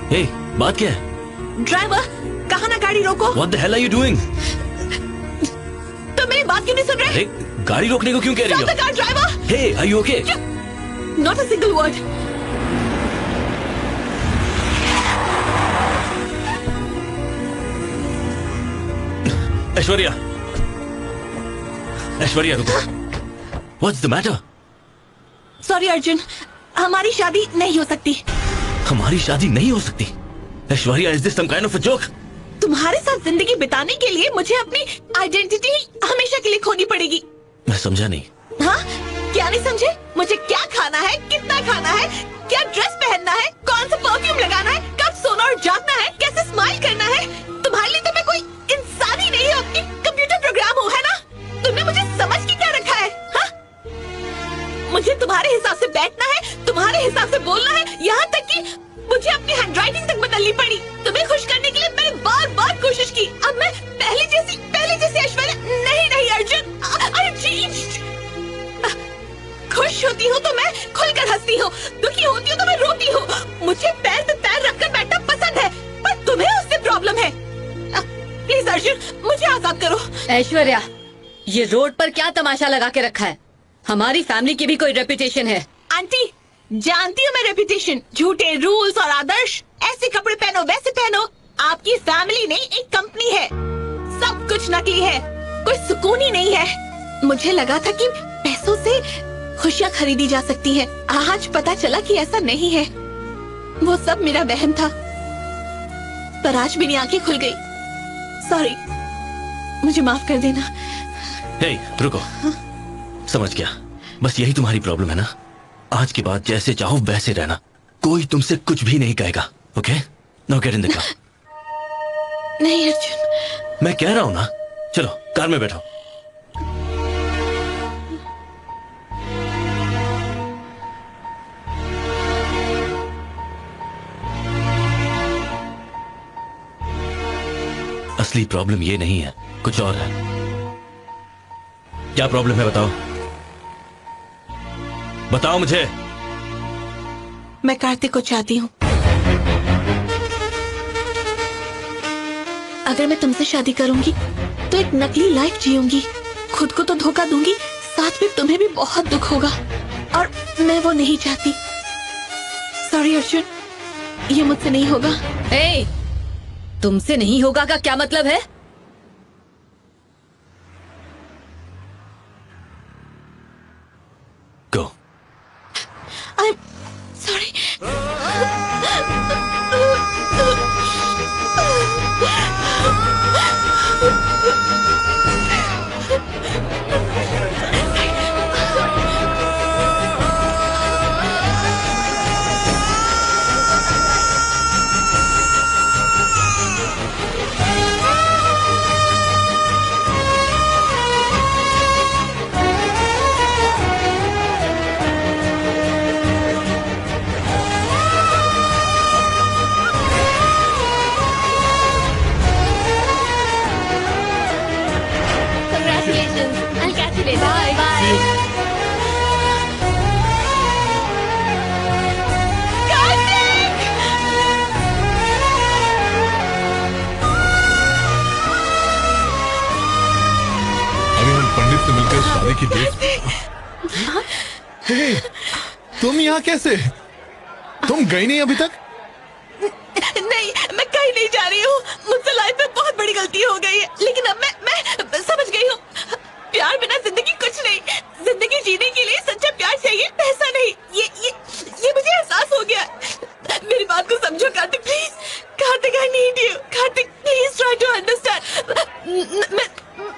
हे, बात क्या है? ड्राइवर, कहा ना गाड़ी रोको। What the hell are you doing? तुम मेरी बात क्यों नहीं सुन रहे? अरे, गाड़ी रोकने को क्यों कह रही हो? Stop the car, driver! Hey, are you okay? Not a single word. Aishwarya, Aishwarya रुको। What's the matter? Sorry Arjun, हमारी शादी नहीं हो सकती। हमारी शादी नहीं हो सकती? Aishwarya, is this some kind of a joke? तुम्हारे साथ जिंदगी बिताने के लिए मुझे अपनी आइडेंटिटी हमेशा के लिए खोनी पड़ेगी। मैं समझा नहीं। हाँ? क्या नहीं समझे? मुझे क्या खाना है, कितना खाना है, क्या ड्रेस पहनना है, कौन सा परफ्यूम लगाना है, कब सोना और जागना है, कैसे स्माइल करना है। तुम्हारे लिए तो मैं कोई इंसान ही नहीं हूँ, अपनी कंप्यूटर प्रोग्राम हूँ, है ना? तुमने मुझे समझ के क्या रखा है? हाँ? मुझे तुम्हारे हिसाब से बैठना है, तुम्हारे हिसाब से बोलना है, यहाँ तक कि मुझे अपनी हैंडराइटिंग तक बदलनी पड़ी। तुम्हें खुश करने के लिए मैंने बार बार कोशिश की। अब मैं पहले जैसी ऐश्वर्या नहीं अर्जुन। खुश होती हूँ तो मैं खुलकर हंसती हूँ, दुखी होती हूँ तो मैं रोती हूँ। मुझे पैर पे पैर रखकर बैठना पसंद है, पर तुम्हें उससे प्रॉब्लम है। प्लीज अर्जुन, मुझे आजाद करो। ऐश्वर्या, ये रोड पर क्या तमाशा लगा के रखा है? हमारी फैमिली की भी कोई रेपुटेशन है। आंटी, जानती हूँ मैं रेपुटेशन, झूठे रूल्स और आदर्श। ऐसे कपड़े पहनो, वैसे पहनो। आपकी फैमिली नहीं, एक कंपनी है, सब कुछ नकली है, कोई सुकून ही नहीं है। मुझे लगा था कि पैसों से खुशियाँ खरीदी जा सकती हैं। आज पता चला कि ऐसा नहीं है। वो सब मेरा वहम था, पर आज मेरी आंखें खुल गई। सॉरी, मुझे माफ कर देना। हे, रुको। समझ गया, बस यही तुम्हारी प्रॉब्लम है ना? आज के बाद जैसे चाहो वैसे रहना, कोई तुमसे कुछ भी नहीं कहेगा। Okay? Now get in the car. नहीं अर्जुन, मैं कह रहा हूं ना, चलो कार में बैठो। असली प्रॉब्लम ये नहीं है, कुछ और है। क्या प्रॉब्लम है बताओ, बताओ मुझे। मैं कार्तिक को चाहती हूँ। अगर मैं तुमसे शादी करूंगी तो एक नकली लाइफ जीऊंगी, खुद को तो धोखा दूंगी, साथ में तुम्हें भी बहुत दुख होगा, और मैं वो नहीं चाहती। सॉरी अर्जुन, ये मुझसे नहीं होगा। ए, तुमसे नहीं होगा का क्या मतलब है? गो। I'm sorry. Bye. अभी हम पंडित से मिलकर शादी की डेट। हे, तुम यहाँ कैसे? तुम गई नहीं अभी तक? नहीं, मैं कहीं नहीं जा रही हूँ। मुझसे लाइफ में बहुत बड़ी गलती हो गई है, लेकिन अब मैं समझ गई हूँ। प्यार बिना जिंदगी कुछ नहीं। जिंदगी जीने के लिए सच्चा प्यार चाहिए, पैसा नहीं। ये मुझे एहसास हो गया। मेरी बात को समझो Kartik, please. Kartik, I need you. Kartik, please try to understand.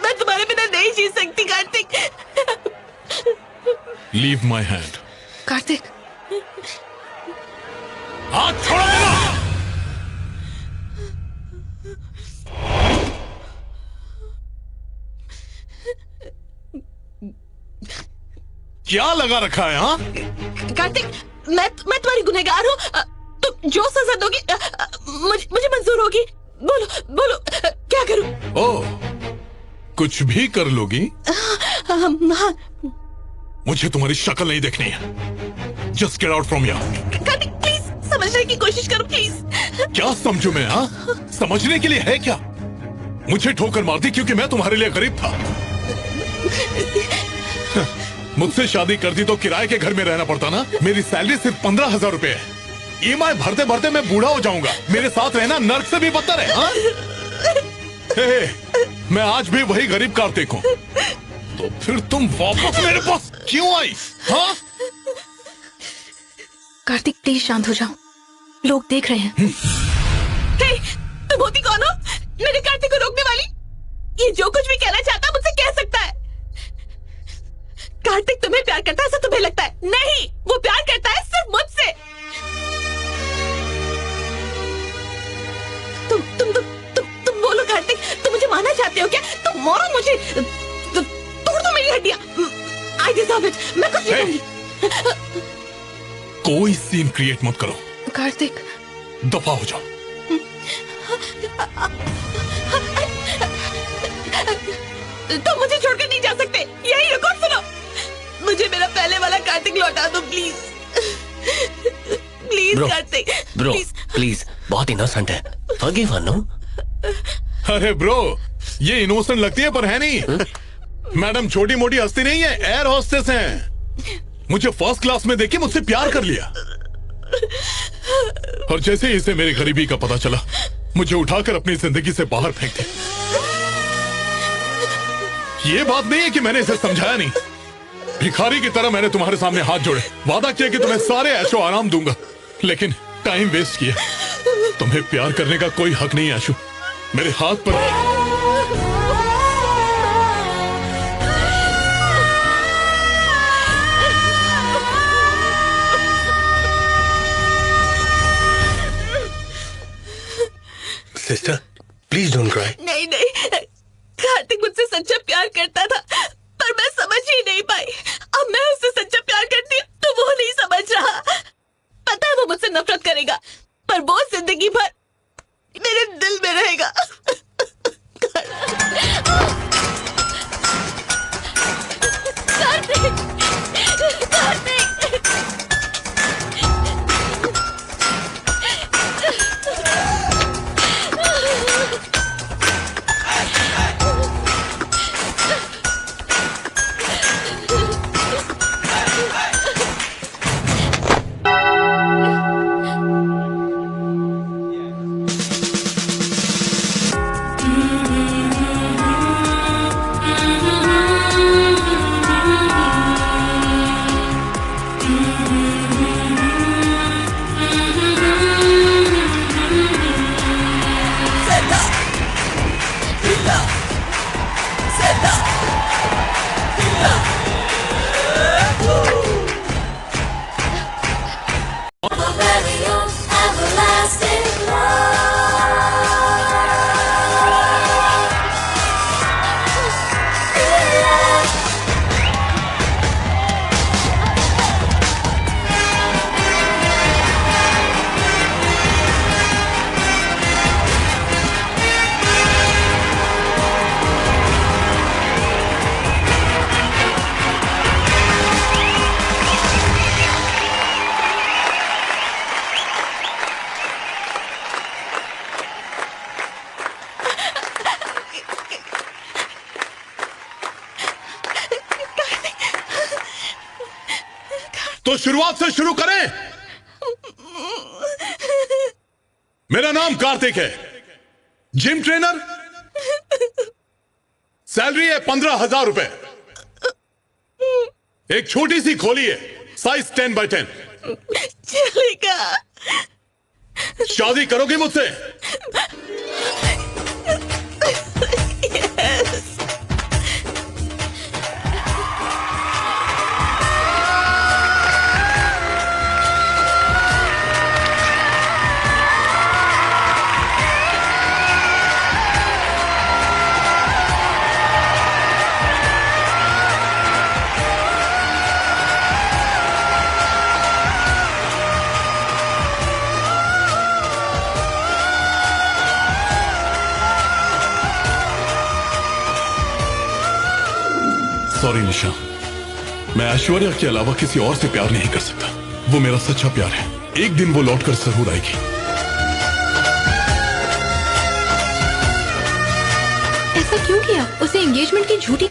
मैं तुम्हारे बिना नहीं जी सकती Kartik. Leave my hand. Kartik, हाथ छोड़ो मेरा। क्या लगा रखा है? हाँ कार्तिक, मैं तुम्हारी गुनहगार हूँ। तुम जो सजा दोगी मुझे मंजूर होगी। बोलो बोलो, क्या करूँ? ओह, कुछ भी कर लोगी? हाँ। मुझे तुम्हारी शक्ल नहीं देखनी है। Just get out from here. Kartik, please समझने की कोशिश करो, प्लीज। क्या समझू मैं? हाँ, समझने के लिए है क्या? मुझे ठोकर मार दी क्योंकि मैं तुम्हारे लिए गरीब था। मुझसे शादी कर दी तो किराए के घर में रहना पड़ता ना। मेरी सैलरी सिर्फ 15,000 रुपए है। ईएमआई भरते भरते मैं बूढ़ा हो जाऊंगा। मेरे साथ रहना नर्क से भी बदतर है। हाँ? मैं आज भी वही गरीब कार्तिक हूँ। तो फिर तुम वापस मेरे पास क्यों आई? हाँ? कार्तिक, प्लीज शांत हो जाओ, लोग देख रहे हैं। हे, तुम होती कौन हो मेरे कार्तिक को रोकने वाली? ये जो कुछ भी कहना चाहता है मुझसे कह सकता है। कार्तिक तुम्हें प्यार करता है ऐसा तुम्हें लगता है? नहीं, वो प्यार करता है सिर्फ मुझसे। तुम बोलो कार्तिक, तुम मुझे मारना चाहते हो क्या? तुम मारो मुझे, तोड़ दो मेरी हड्डियां। I deserve it। मैं कुछ नहीं कहूंगी। कोई सीन क्रिएट मत करो। कार्तिक, दफा हो जाओ। तुम मुझे छोड़कर नहीं जा सकते। यही रुको, सुनो। मुझे मेरा पहले वाला कार्तिक लौटा दो, please. Please Kartik, bro, please, बहुत इनोसेंट है। Forgive her, no? अरे ब्रो, ये इनोसेंट लगती है पर है नहीं। मैडम छोटी मोटी हस्ती नहीं है, एयर होस्टेस हैं। मुझे फर्स्ट क्लास में देखे मुझसे प्यार कर लिया, और जैसे ही इसे मेरी गरीबी का पता चला, मुझे उठाकर अपनी जिंदगी से बाहर फेंक दिया। ये बात नहीं है कि मैंने इसे समझाया नहीं। भिखारी की तरह मैंने तुम्हारे सामने हाथ जोड़े, वादा किया कि तुम्हें सारे ऐशो आराम दूंगा, लेकिन टाइम वेस्ट किया। तुम्हें प्यार करने का कोई हक नहीं आशु। मेरे हाथ पर सिस्टर, प्लीज डोंट क्राई। नहीं नहीं, कार्तिक मुझसे सच्चा प्यार करता था, पर मैं समझ ही नहीं पाई। अब मैं उससे सच्चा प्यार करती हूँ तो वो नहीं समझ रहा। पता है वो मुझसे नफरत करेगा, पर वो जिंदगी भर मेरे दिल में रहेगा। शुरुआत से शुरू करें। मेरा नाम कार्तिक है, जिम ट्रेनर। सैलरी है 15,000 रुपए। एक छोटी सी खोली है, साइज 10x10। चलेगा। शादी करोगी मुझसे? सॉरी निशा, मैं ऐश्वर्या के अलावा किसी और से प्यार नहीं कर सकता। वो मेरा सच्चा प्यार है। एक दिन वो लौटकर जरूर आएगी। ऐसा क्यों किया? उसे एंगेजमेंट की झूठी